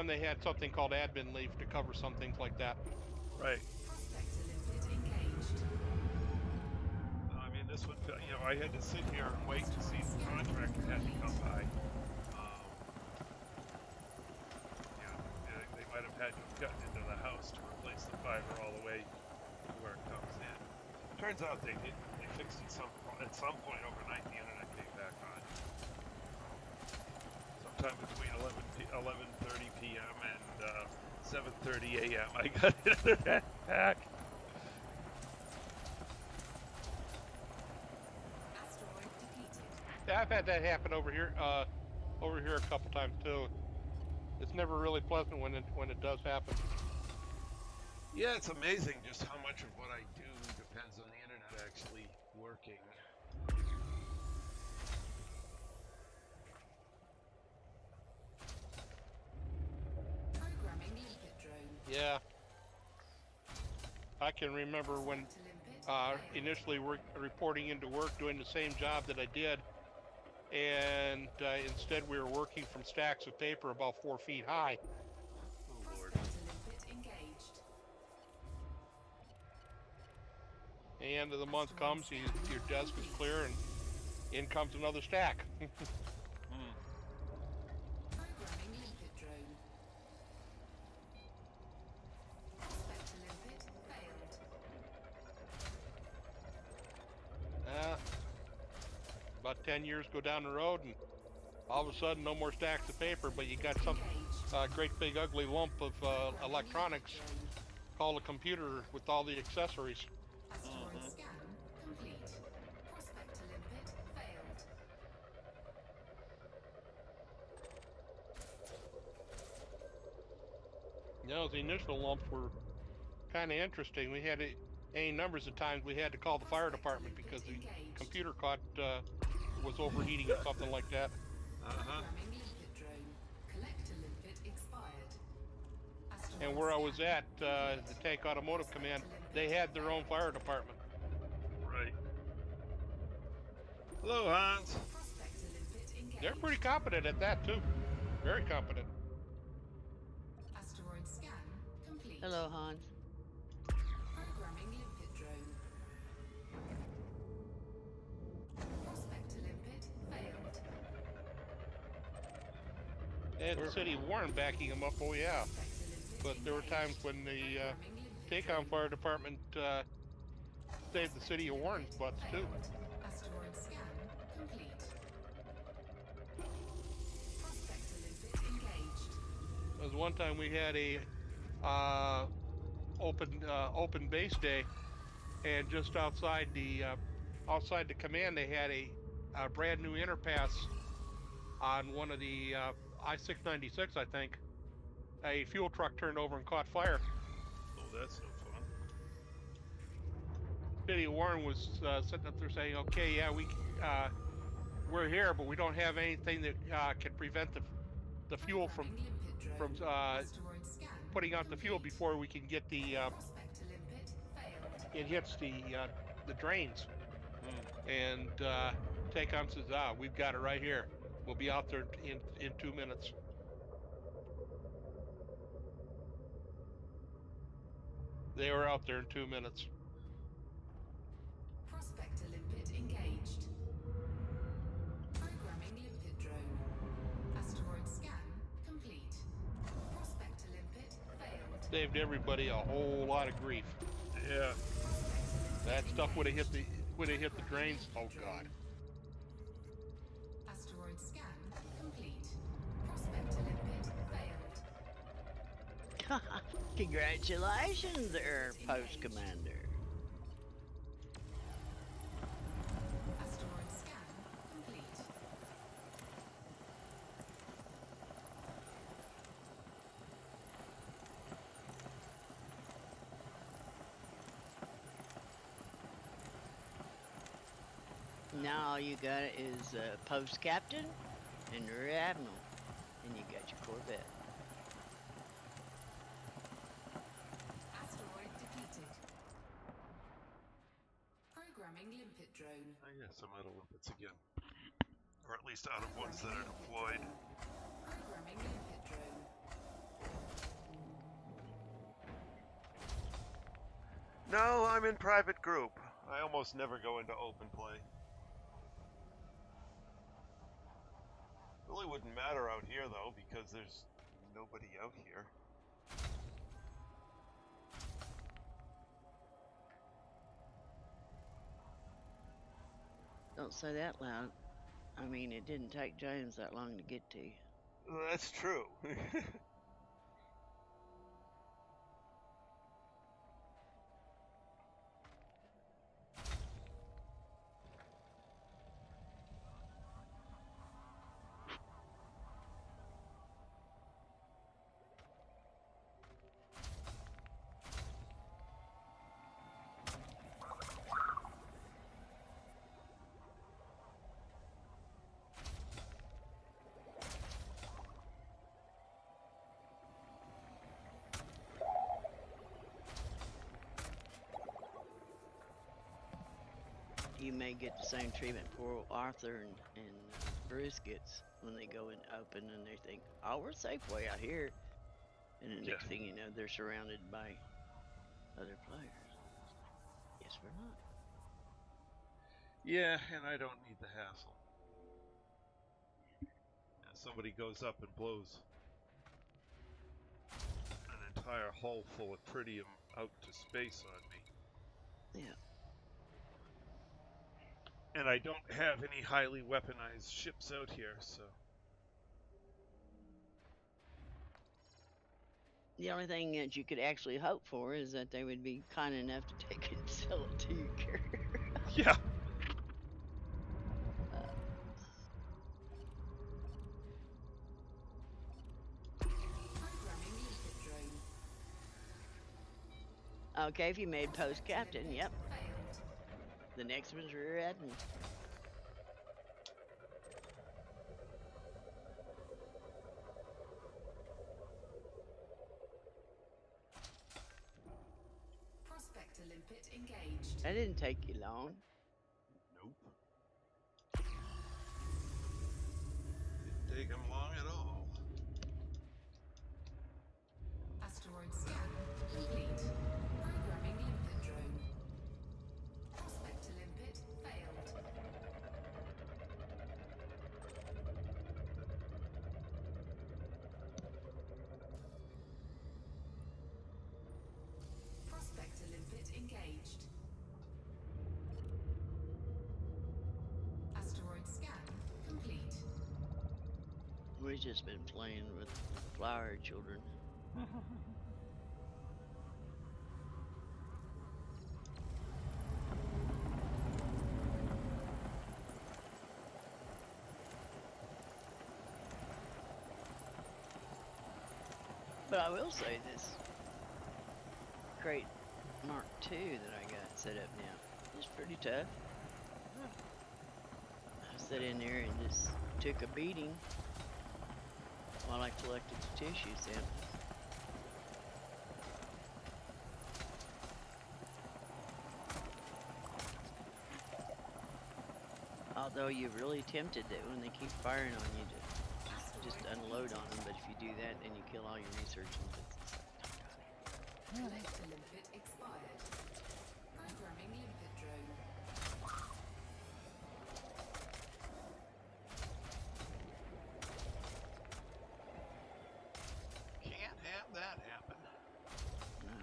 they had something called admin leave to cover some things like that. right. Prospector limpet engaged. I mean, this one, I had to sit here and wait to see if the contractor had to come by. They might have had to have gotten into the house to replace the fiber all the way to where it comes in. Turns out they didn't. They fixed it at some point overnight. The internet came back on. Sometime between 11:30 p.m. and 7:30 a.m. I got internet back. Asteroid depleted. Yeah, I've had that happen over here a couple times too. It's never really pleasant when it does happen. Yeah, it's amazing just how much of what I do depends on the internet actually working. Yeah. I can remember when initially reporting into work doing the same job that I did, and instead we were working from stacks of paper about 4 feet high. Oh Lord. Engaged. The end of the month comes, your desk is clear, and in comes another stack. Programming limpet drone. Prospect to limpet failed. About 10 years go down the road, and all of a sudden, no more stacks of paper, but you got some great big ugly lump of electronics called a computer with all the accessories. Asteroid scan complete. Prospect to limpet failed. You know, the initial lumps were kind of interesting. We had any numbers of times we had to call the fire department because the computer was overheating or something like that. Programming limpet drone. Collector limpet expired. And where I was at, the Tank Automotive Command, they had their own fire department. Right. Hello, Hans. Prospect to limpet engaged. They're pretty competent at that too. Very competent. Asteroid scan complete. Hello, Hans. Programming limpet drone. Prospect to limpet failed. They had the city of Warren backing them up, oh yeah. But there were times when the Take-On Fire Department saved the city of Warren's butts too. Asteroid scan complete. Prospect to limpet engaged. There was one time we had a open base day, and just outside the command they had a brand new interpass on one of the I-696, I think. A fuel truck turned over and caught fire. Oh, that's no fun. City of Warren was sitting up there saying, "Okay, yeah, we're here, but we don't have anything that can prevent the fuel from Asteroid scan putting out the fuel before we can get the prospect to limpet failed. it hits the drains." And Take-On says, "We've got it right here. We'll be out there in 2 minutes." They were out there in 2 minutes. Prospect to limpet engaged. Programming limpet drone. Asteroid scan complete. Prospect to limpet failed. Saved everybody a whole lot of grief. Yeah. That stuff would have hit the drains. Oh God. Asteroid scan complete. Prospect to limpet failed. Congratulations there, Post Commander. Asteroid scan complete. Now all you got is Post Captain and Rear Admiral, and you got your Corvette. Asteroid depleted. Programming limpet drone. I guess I'm out of limpets again. Or at least out of ones that are deployed. Programming limpet drone. No, I'm in private group. I almost never go into open play. Really wouldn't matter out here though, because there's nobody out here. Don't say that loud. I mean, it didn't take James that long to get to you. That's true. you may get the same treatment poor Arthur and Bruce gets when they go and open and they think, oh, we're safe way out here. And the next thing you know, they're surrounded by other players. Yes, we're not. Yeah, and I don't need the hassle. And somebody goes up and blows an entire hull full of tritium out to space on me. Yeah. And I don't have any highly weaponized ships out here, so... The only thing that you could actually hope for is that they would be kind enough to take it and sell it to your carrier. Yeah. Programming limpet drone. Okay, if you made post captain, yep. Failed. The next one's rear admiral. Prospector limpet engaged. That didn't take you long. Nope. Didn't take him long at all. Asteroid scan complete. Programming limpet drone. Prospector limpet failed. Prospector limpet engaged. Asteroid scan complete. We've just been playing with flower children. But I will say this Crate Mark II that I got set up now is pretty tough. I sat in there and just took a beating while I collected the tissue samples. Although you're really tempted that when they keep firing on you to just unload on them, but if you do that, then you kill all your research limpets. Collector limpet expired. Programming limpet drone. Can't have that happen. No.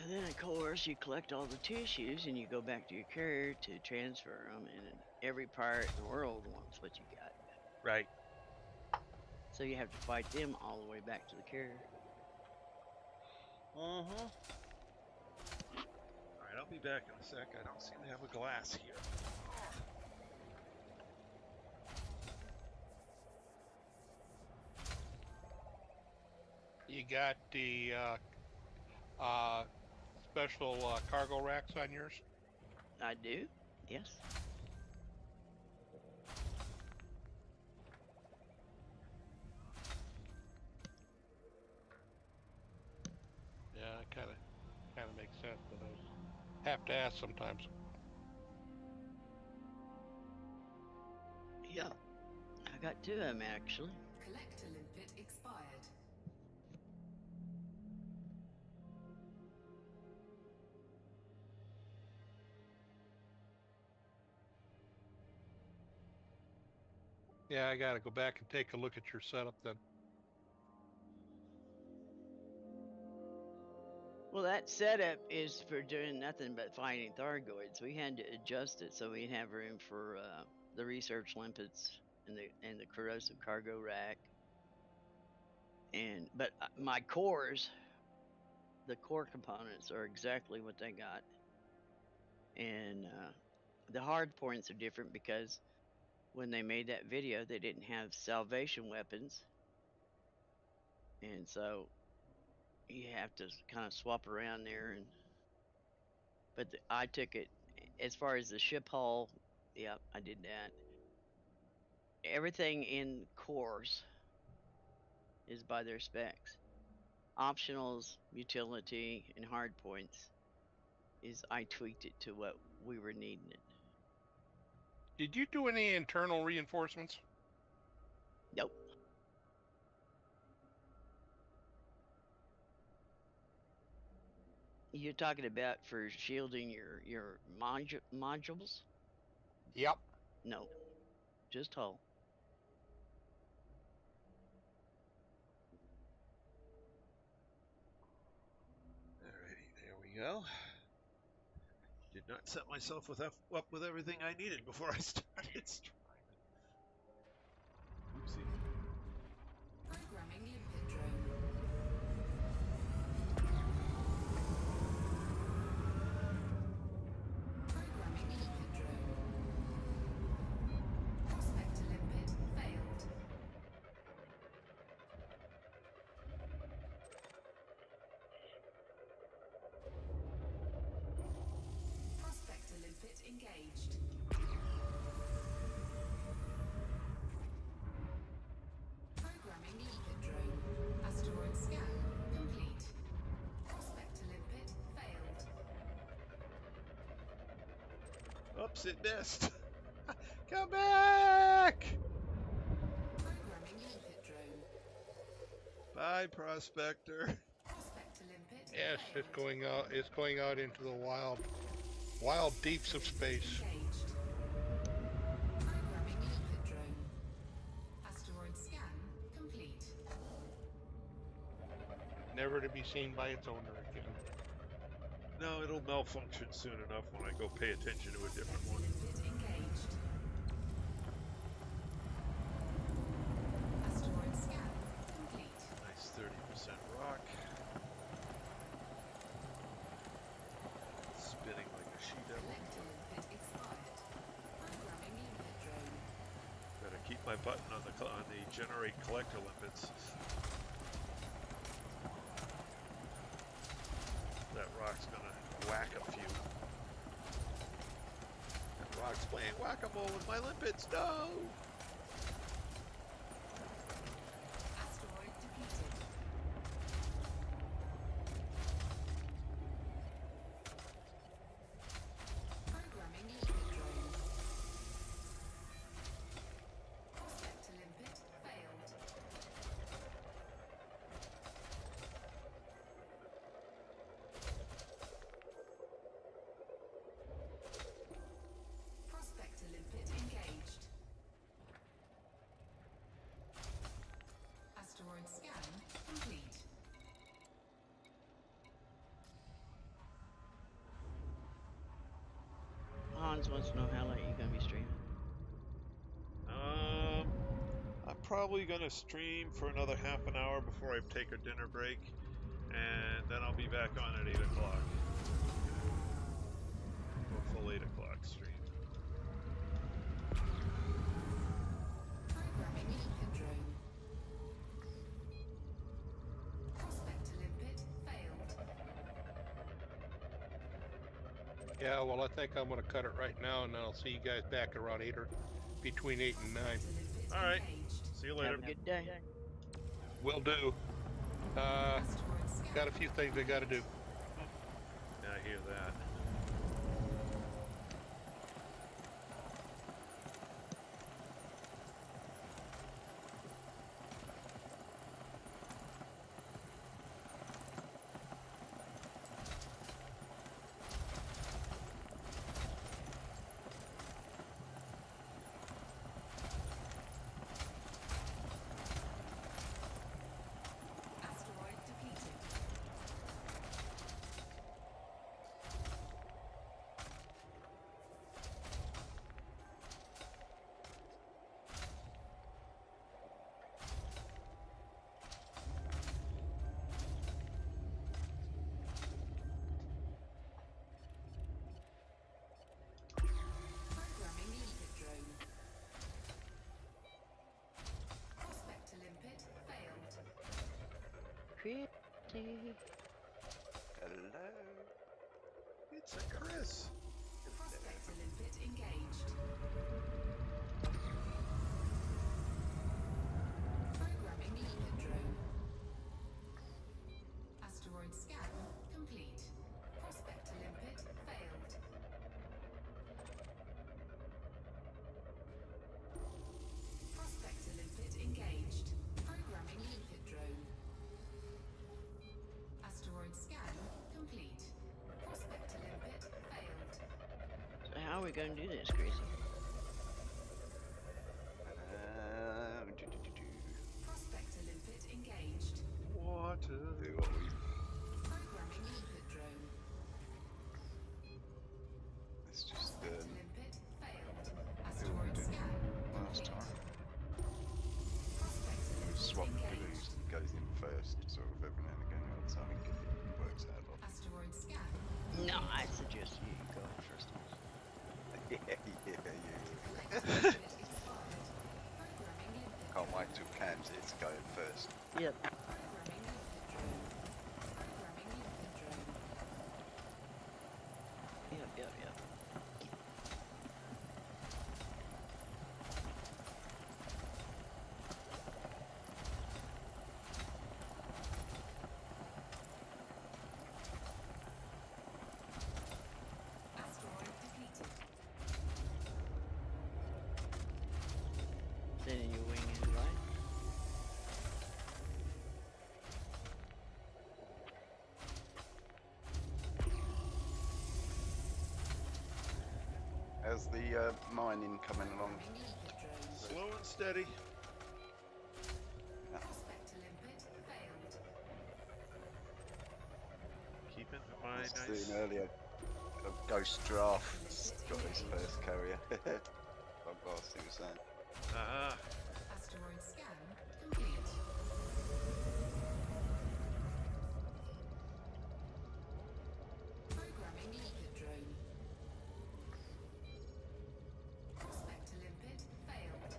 And then, of course, you collect all the tissues and you go back to your carrier to transfer them, and every pirate in the world wants what you got. Right. So you have to fight them all the way back to the carrier. Uh-huh. Alright, I'll be back in a sec. I don't seem to have a glass here. You got the special cargo racks on yours? I do, yes. Yeah, it kind of makes sense, but I have to ask sometimes. Yeah. I got two of them, actually. Collector limpet expired. Yeah, I got to go back and take a look at your setup then. Well, that setup is for doing nothing but fighting Thargoids. We had to adjust it so we'd have room for the research limpets and the corrosive cargo rack. But my cores, the core components are exactly what they got, and the hard points are different because when they made that video, they didn't have salvation weapons, and so you have to kind of swap around there. But I took it as far as the ship hull. Yeah, I did that. Everything in cores is by their specs. Optionals, utility, and hard points is I tweaked it to what we were needing it. Did you do any internal reinforcements? Nope. You're talking about for shielding your modules? Yep. No, just hull. Alrighty, there we go. Did not set myself up with everything I needed before I started streaming. Oopsie. Programming limpet drone. Programming limpet drone. Prospector limpet failed. Prospector limpet engaged. Programming limpet drone. Asteroid scan complete. Prospector limpet failed. Oops, it missed. Come back! Programming limpet drone. Bye, Prospector. Prospector limpet Yes, failed. it's going out. It's going out into the wild deeps of space. Engaged. Programming limpet drone. Asteroid scan complete. Never to be seen by its owner again. No, it'll malfunction soon enough when I go pay attention to a different one. Limpet engaged. Asteroid scan complete. Nice 30% rock. Spinning like a she-devil. Collector limpet expired. Programming limpet drone. Gotta keep my button on the generate collector limpets. That rock's gonna whack a few. That rock's playing whack-a-mole with my limpets. No! Asteroid defeated. Programming limpet drone. Prospector limpet failed. Prospector limpet engaged. Asteroid scan complete. Hans wants to know how late you're gonna be streaming. I'm probably gonna stream for another half an hour before I take a dinner break, and then I'll be back on at 8 o'clock. A full 8 o'clock stream. Programming limpet drone. Prospector limpet failed. Yeah, well, I think I'm gonna cut it right now, and then I'll see you guys back around 8 or between 8 and 9. Prospector limpet All right. engaged. See you later. Have a good day. Will do. Asteroid scan. Got a few things I gotta do. Yeah, I hear that. Asteroid defeated. Programming limpet drone. Prospector limpet failed. Pretty. Hello. It's a Chris. Prospector limpet engaged. Programming limpet drone. Asteroid scan complete. Prospector limpet Asteroid scan complete. Prospector limpet failed. So how are we going to do this, Gracie? Prospector limpet engaged. Water. Do what we. Programming limpet drone. Let's just Prospector limpet failed. do what we Asteroid did scan last complete. time. Prospector We limpet swap engaged. who's goes in first, sort of every now and again. So I think it works out a lot. Asteroid scan. No, I suggest you go first. Yeah. Collecting limpet expired. Programming limpet Can't wait till Cam's here to go in first. Yep. Programming limpet drone. Programming limpet drone. Yep. Asteroid depleted. Sending your wing in, right? How's the mining coming along? Programming limpet drone. Slow and steady. Prospector limpet failed. Keeping I my was nice. seeing earlier, a Ghost Draft's got his first carrier. Like last he was saying. Ah, Asteroid scan complete. Programming limpet drone. Prospector limpet failed.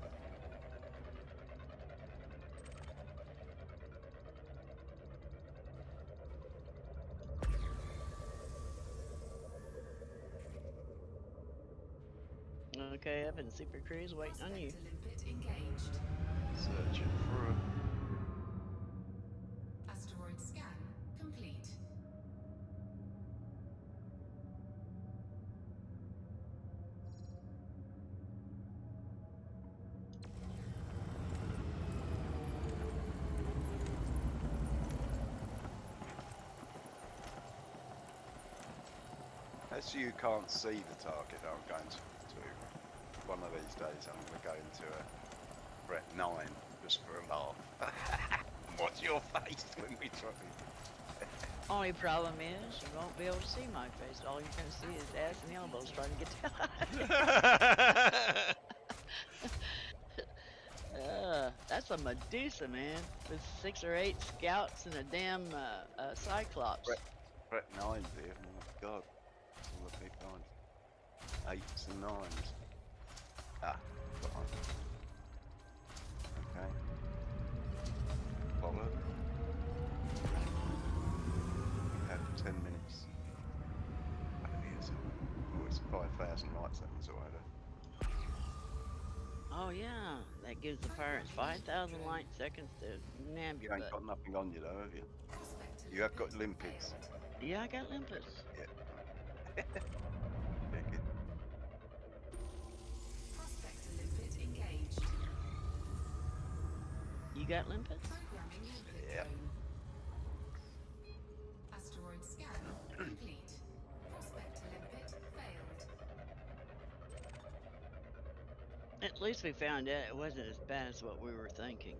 Okay, Evan, Super Cruise waiting on you. Prospector limpet engaged. Searching for him. Asteroid scan complete. As you can't see the target I'm going to one of these days I'm going to go into a Brett 9 just for a laugh. What's your face when we try to... Only problem is you won't be able to see my face. All you're going to see is ass and elbows trying to get down. That's a Medusa, man, with 6 or 8 scouts and a damn Cyclops. Brett 9 there, oh my god. That's all the big lines. 8s and 9s. Ah, got on. Okay. Follow. We have 10 minutes. Oh, here's it. Oh, it's 5,000 light seconds away there. Oh yeah, that gives the pirates 5,000 light seconds to nab You your ain't butt. got nothing on you though, have you? Prospector You have got limpet limpets. failed. Yeah, I got limpets. Yeah. Yeah, good. Prospector limpet engaged. You got limpets? Programming limpet Yeah. drone. Asteroid scan complete. Prospector limpet failed. At least we found out it wasn't as bad as what we were thinking.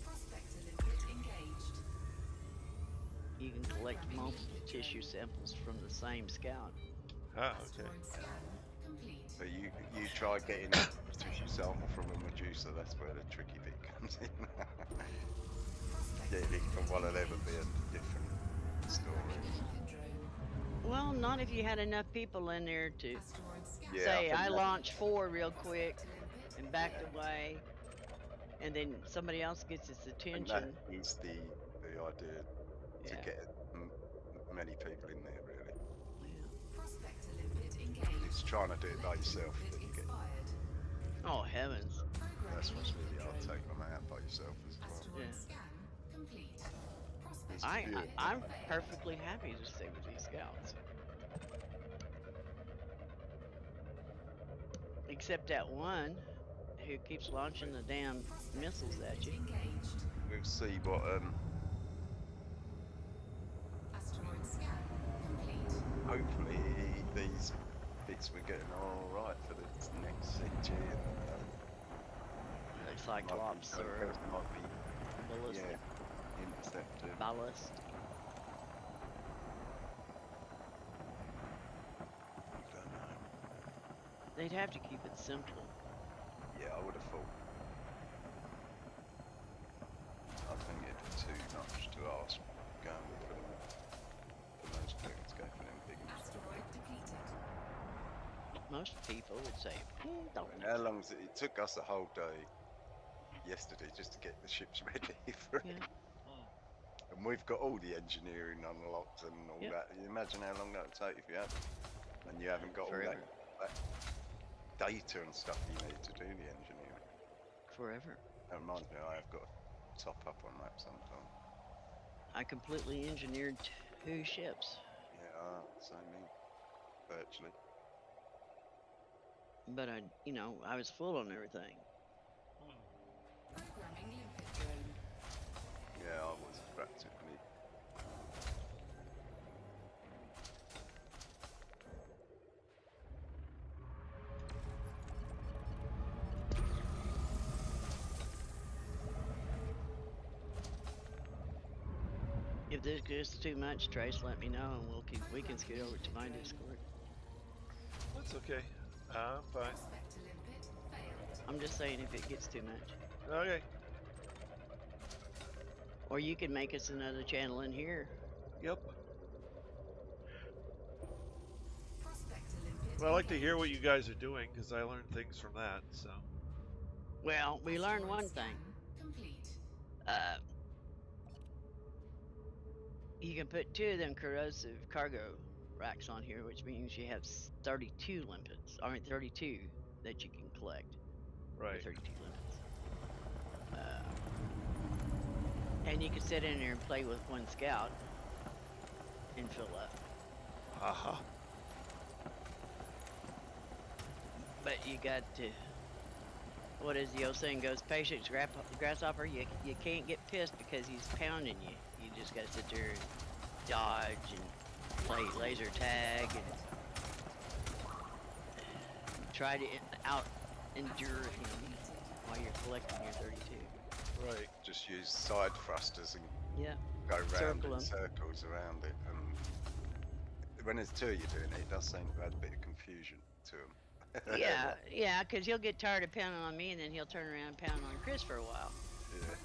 Prospector limpet engaged. You can collect multiple tissue samples from the same scout. ah, okay. Asteroid scan complete. But you try getting a tissue sample from a Medusa, that's where the tricky bit comes in. Getting it from one of them would be a different story. Limpet drone. Well, not if you had enough people in there to Asteroid scan. Yeah, say, I think I that- launched 4 real quick Prospector limpet and backed failed. away, and then somebody else gets its And attention. that is the idea to Yeah. get many people in there really. Yeah. Prospector limpet engaged. It's trying to do it by Collector yourself that limpet you get. expired. Oh heavens. That's what's really Programming hard, limpet drone. taking them out by yourself as well. Asteroid Yeah. scan complete. Prospector I'm limpet failed. perfectly happy to stay with these scouts. Except that one who keeps launching the damn missiles at you. Engaged. We'll see what hopefully these bits we're getting are all right for the next CG. Like Cyclops or might be ballistic. Interceptor. Ballast. Don't know. They'd have to keep it simple. Yeah, I would have thought. I think it'd be too much to ask going for them. For most people to go for them big ones. Asteroid depleted. Most people would say, don't. And how long it took us a whole day yesterday just to get the ships ready for Yeah. it. And we've got all the engineering unlocked and all Yep. that. You imagine how long that would take if you haven't. And you haven't got Forever. all that data and stuff you need to do the engineering. Forever. That reminds me, I have got to top up on that sometime. I completely engineered 2 ships. Yeah, same me. Virtually. But I was full on everything. Programming limpet drone. Yeah, I was practically. If this gets too much, Trace, let me know, and we can scoot over to my Discord. That's okay. I'm fine. Prospector limpet failed. I'm just saying if it gets too much. Okay. Or you can make us another channel in here. Yep. Prospector limpet. Well, I like to hear what you engaged. guys are doing because I learn things from that. So. Well, we learned Asteroid one scan thing. complete. You can put 2 of them corrosive cargo racks on here, which means you have 32 limpets. I mean, 32 that you can collect. Or Right. 32 limpets. And you can sit in there and play with 1 scout and fill up. Haha. But you got to, what is the old saying goes, patience, grasshopper, you can't get pissed because he's pounding you. You just gotta sit there and dodge and play laser tag and try to out endure him while you're collecting your 32. Right. Just use side thrusters and Yeah. go round Circle in 'em. circles around it. And when there's 2 of you doing it, it does seem to add a bit of confusion to them. Yeah, because he'll get tired of pounding on me and then he'll turn around and pound on Chris for a while. Yeah.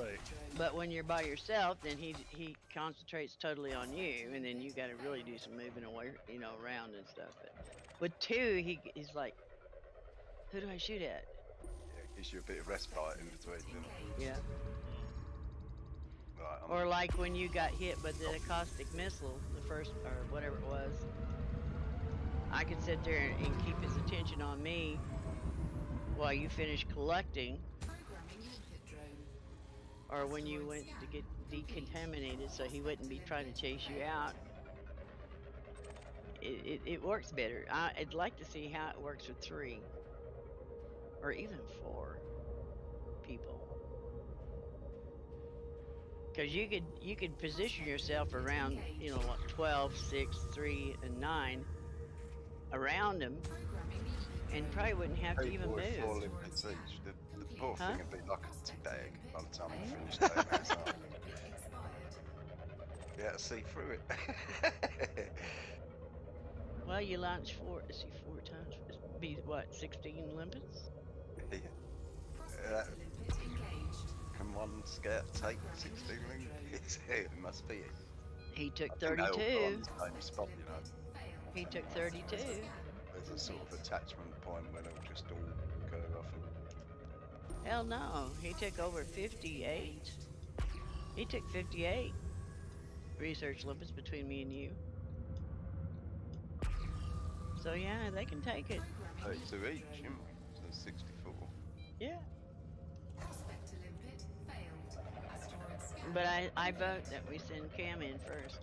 Right. But when you're by yourself, then he concentrates totally on you, and then you got to really do some moving away, around and stuff. But with 2, he's like, who do I shoot at? Yeah, it gives you a bit of respite in between them. Yeah. Right, Or like when you got hit by the caustic missile, the first or whatever it was. I could sit there and keep his attention on me while you finish collecting, Programming limpet drone. or when you went to get decontaminated, so he wouldn't be trying to chase you out. It works better. I'd like to see how it works with 3 or even 4 people, because you could position yourself around 12, 6, 3, and 9 around him, Programming limpet and drone. probably wouldn't have to even with 4 move. limpets each. The poor Huh? thing would be like a tea bag by the time we finish Failed. taking this up. Limpet expired. Yeah, see through it. Well, you launch 4 times. It'd be what, 16 limpets? Yeah. Prospector limpet engaged. Can 1 scout take 16 limpets? It must be it. He took I think they all go 32. on the same spot, Failed. He took 32. There's a sort of attachment point where they'll just all go off and Hell no. He took over 58. He took 58 research limpets between me and you. So yeah, they can take it. 32 each, isn't we? So 64. Yeah. Prospector limpet failed. Asteroid scan. But I vote that we send Cam in first.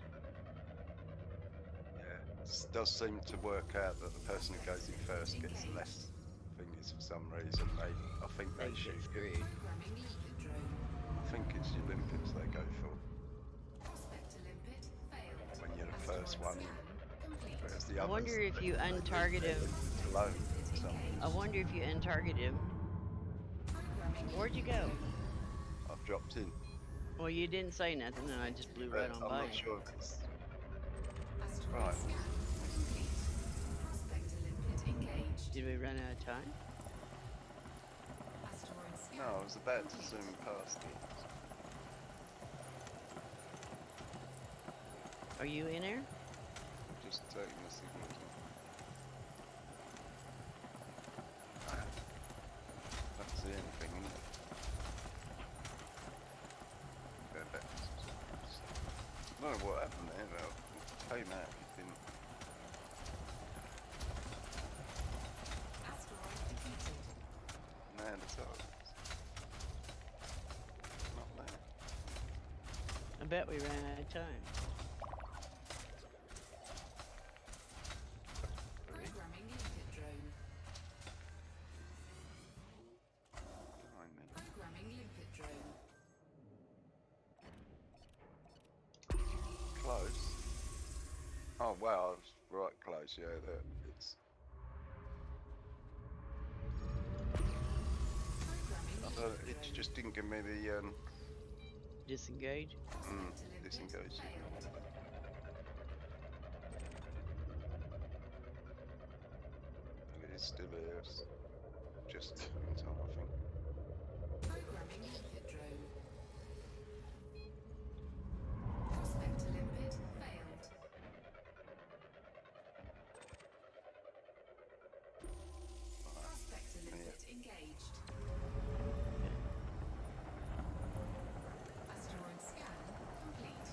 Yeah. It does seem to work out that the person who goes in first gets less fingers for some reason. I think They they shoot get you. screwed. Programming limpet drone. I think it's your limpets they go for Prospector limpet failed. when you're the first one. Scan complete. Whereas the I others, wonder if you they leave untarget their him. limits alone for some reason. I wonder if you untarget him. Where'd you go? I've dropped in. Well, you didn't say nothing, and I just blew right But on I'm by not you. sure if it's Asteroid right. scan complete. Prospector limpet engaged. Did we run out of time? Asteroid scan No, I was about to complete. zoom past it. Are you in there? Just taking a signal. Don't see anything in it. I don't know what happened there, but it came out, it didn't. Asteroid defeated. Now the target's not there. I bet we ran out of time. Programming limpet drone. 9 minutes. Programming limpet drone. Close. Oh wow, I was right close, yeah, there. It's Programming limpet it drone. just didn't give me the Disengage. Prospector limpet disengage signal. failed. It is still here. It's just in time, I think. Programming limpet drone. Prospector limpet failed. Prospector limpet engaged. Asteroid scan complete.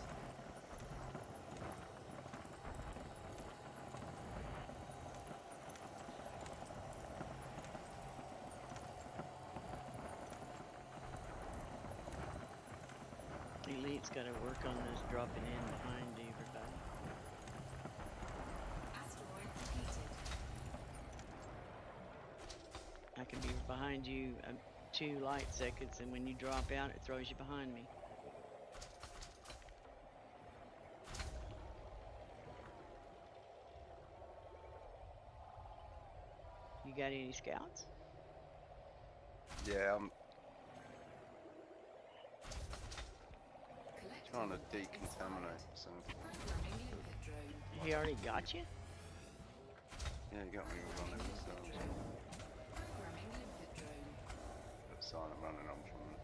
Elite's got to work on this dropping in behind everybody. Asteroid defeated. I can be behind you 2 light seconds, and when you drop out, it throws you behind me. You got any scouts? Yeah, I'm Collecting trying to expired. decontaminate something. Programming limpet drone. He already got you? Yeah, you got me all running missiles. Programming limpet drone. That sign I'm running on from it.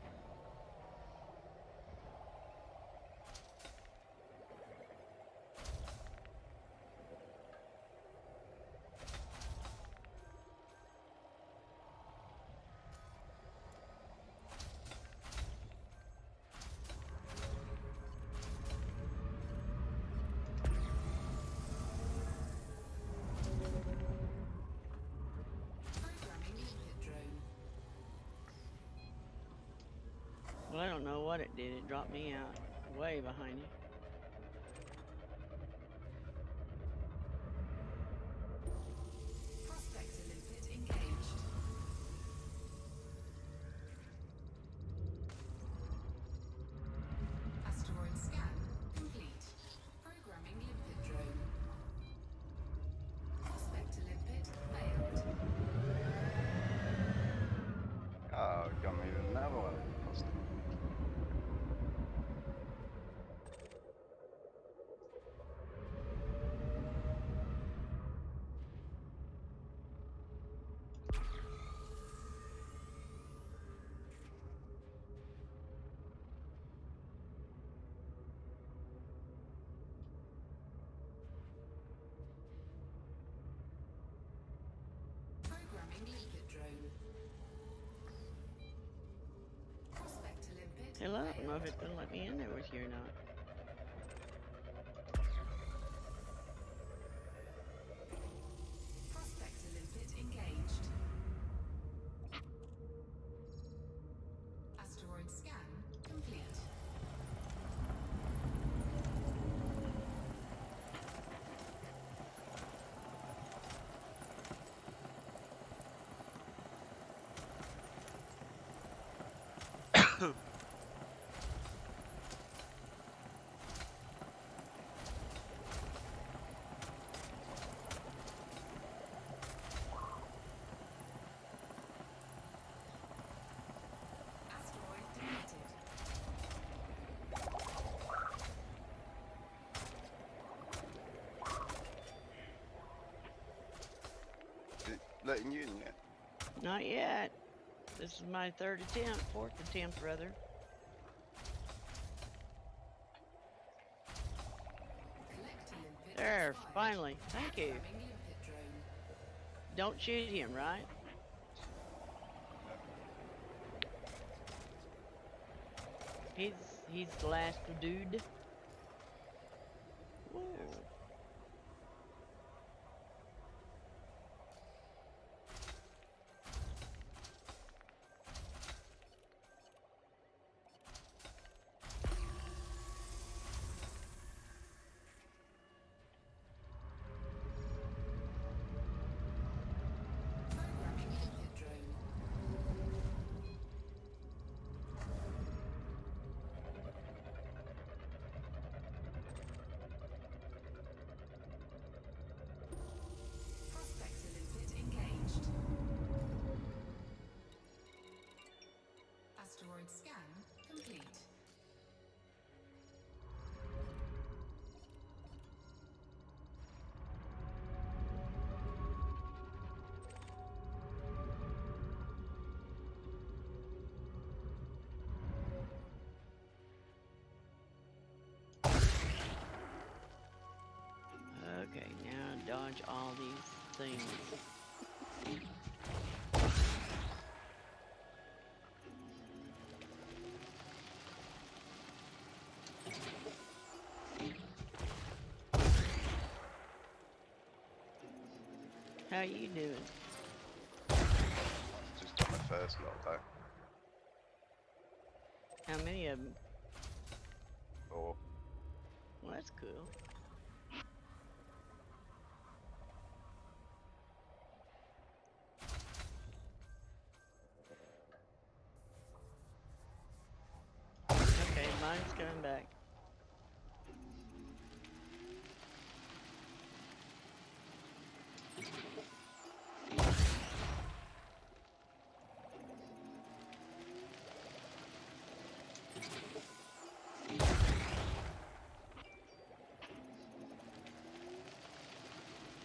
Programming limpet drone. Well, I don't know what it did. It dropped me out way behind you. Prospector limpet engaged. Asteroid scan complete. Programming limpet drone. Prospector limpet failed. Oh, got me with another one. Lost it. Programming limpet drone. Prospector limpet Hell, I don't failed. know if it's gonna let me in there with you or not. Prospector limpet engaged. Asteroid scan complete. letting you in yet? Not yet. This is my third attempt, fourth attempt rather. Collect a limpet There, expired. finally. Thank you. Programming limpet drone. Don't shoot him, right? He's the last dude. Whoa. Programming limpet drone. Prospector limpet engaged. Asteroid scan complete. Okay, now dodge all these things. How you doing? Just on the first lot though. How many of them? Or Well, that's cool. Okay, mine's coming back.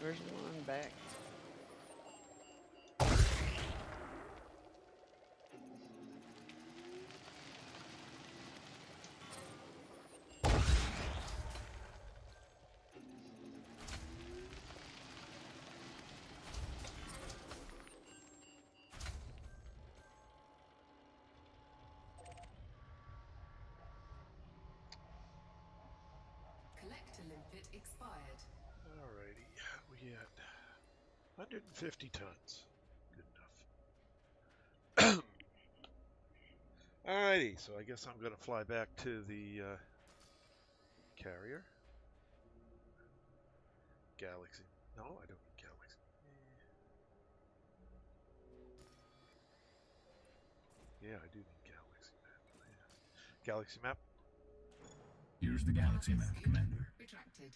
Where's the one back? Collect a limpet expired. Alrighty, we got 150 tons. Good enough. Alrighty, so I guess I'm going to fly back to the carrier. Galaxy. No, I don't need Galaxy. Yeah, I do need Galaxy Map. Yeah. Galaxy Map. Here's the galaxy map, Commander. Retracted.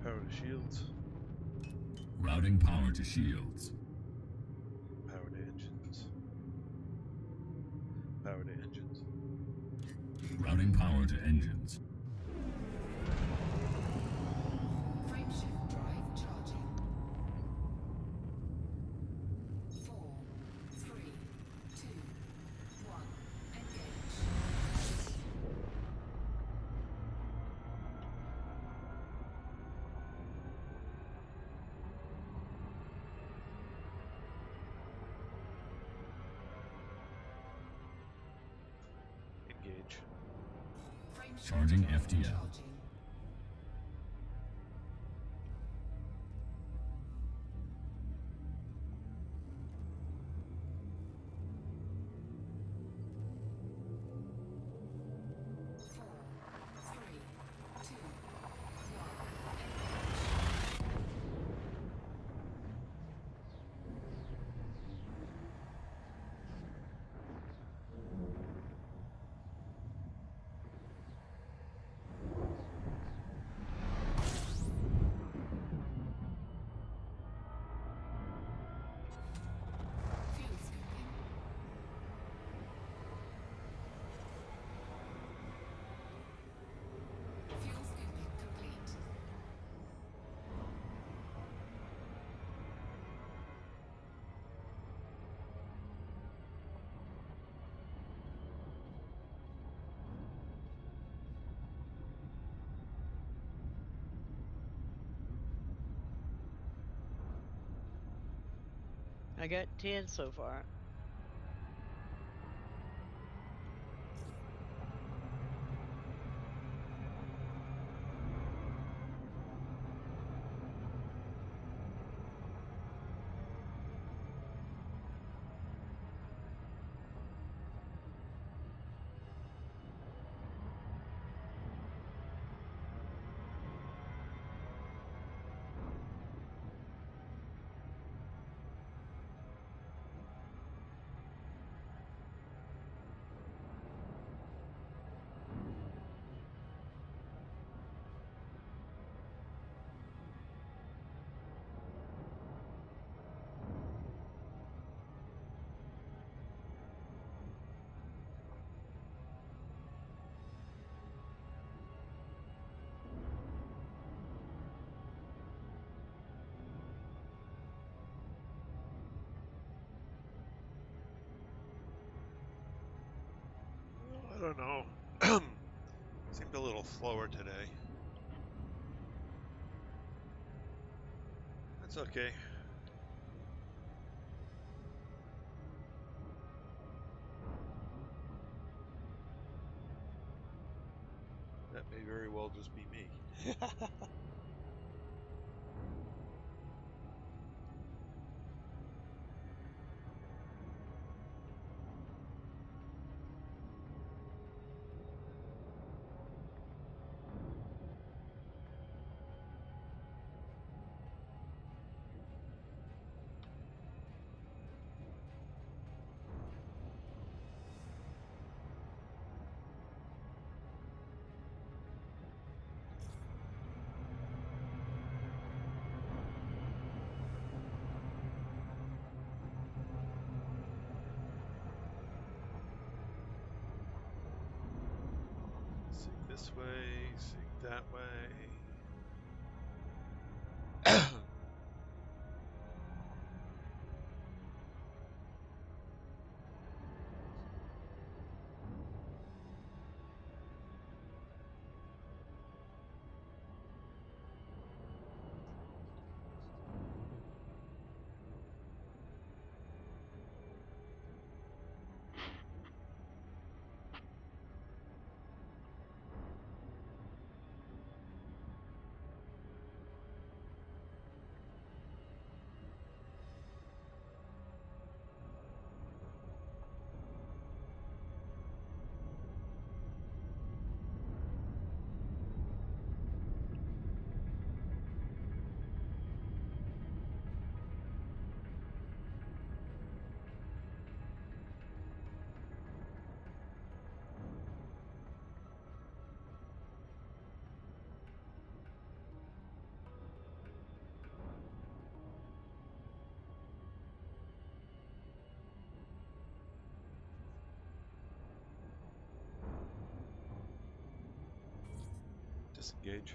Power to shields. Routing power to shields. Power to engines. Power to engines. Routing power to engines. Frameshift drive charging. 4, 3, 2, 1. Engage. Engage. Frameshift Charging drive FTL. charging. I got 10 so far. I don't know. Seemed a little slower today. That's okay. That may very well just be me. Sig this way, sig that way. Disengage.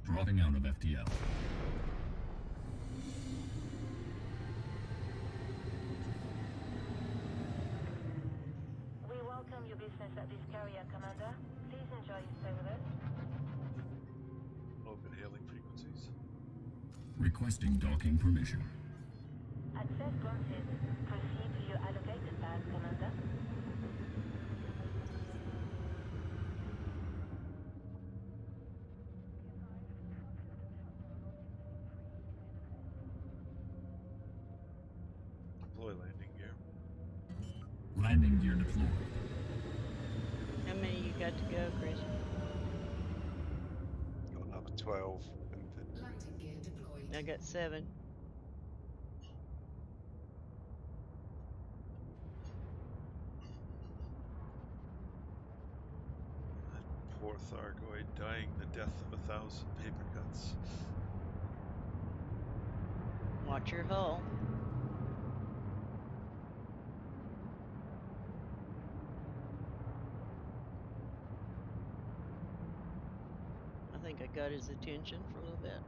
Dropping out of FTL. We welcome your business at this carrier, Commander. Please enjoy your stay with us. Open hailing frequencies. Requesting docking permission. Access granted. Proceed to your allocated path, Commander. Deploy landing gear. Landing gear deployed. How many you got to go, Chris? Got another 12. And Landing gear deployed. I got 7. That poor Thargoid dying the death of 1,000 paper cuts. Watch your hull. I think I got his attention for a little bit.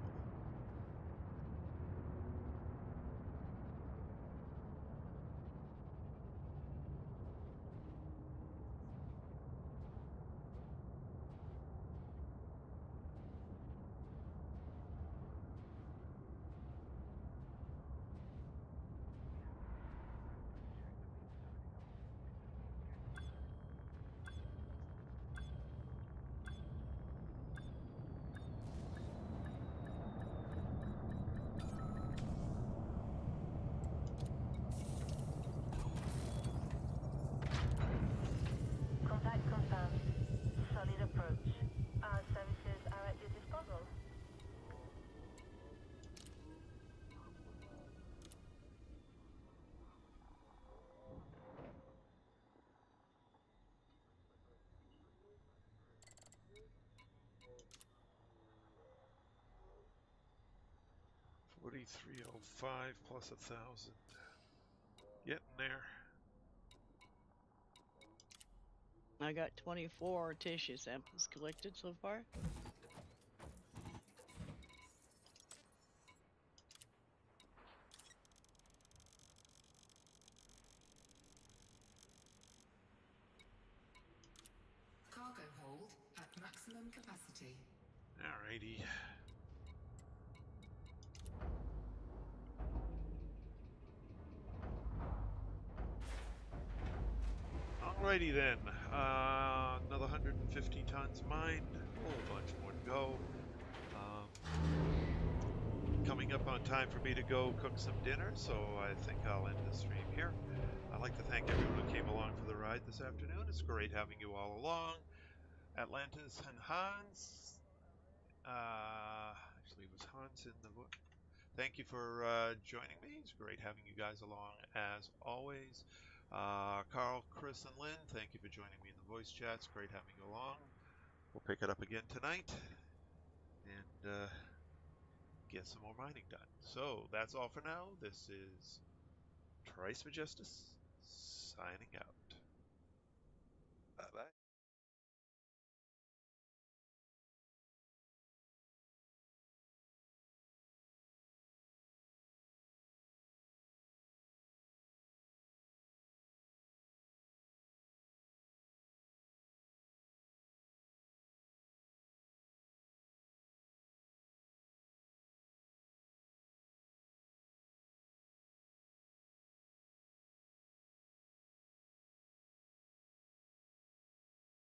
4305 plus 1,000. Getting there. I got 24 tissue samples collected so far. Cargo hold at maximum capacity. Alrighty. Alrighty then. Another 150 tons mined. A whole bunch more to go. Coming up on time for me to go cook some dinner, so I think I'll end the stream here. I'd like to thank everyone who came along for the ride this afternoon. It's great having you all along. Atlantis and Hans. Actually, it was Hans in the book. Thank you for joining me. It's great having you guys along as always. Carl, Chris, and Lynn, thank you for joining me in the voice chat. It's great having you along. We'll pick it up again tonight and get some more mining done. So that's all for now. This is Trice Majestus signing out. Bye bye.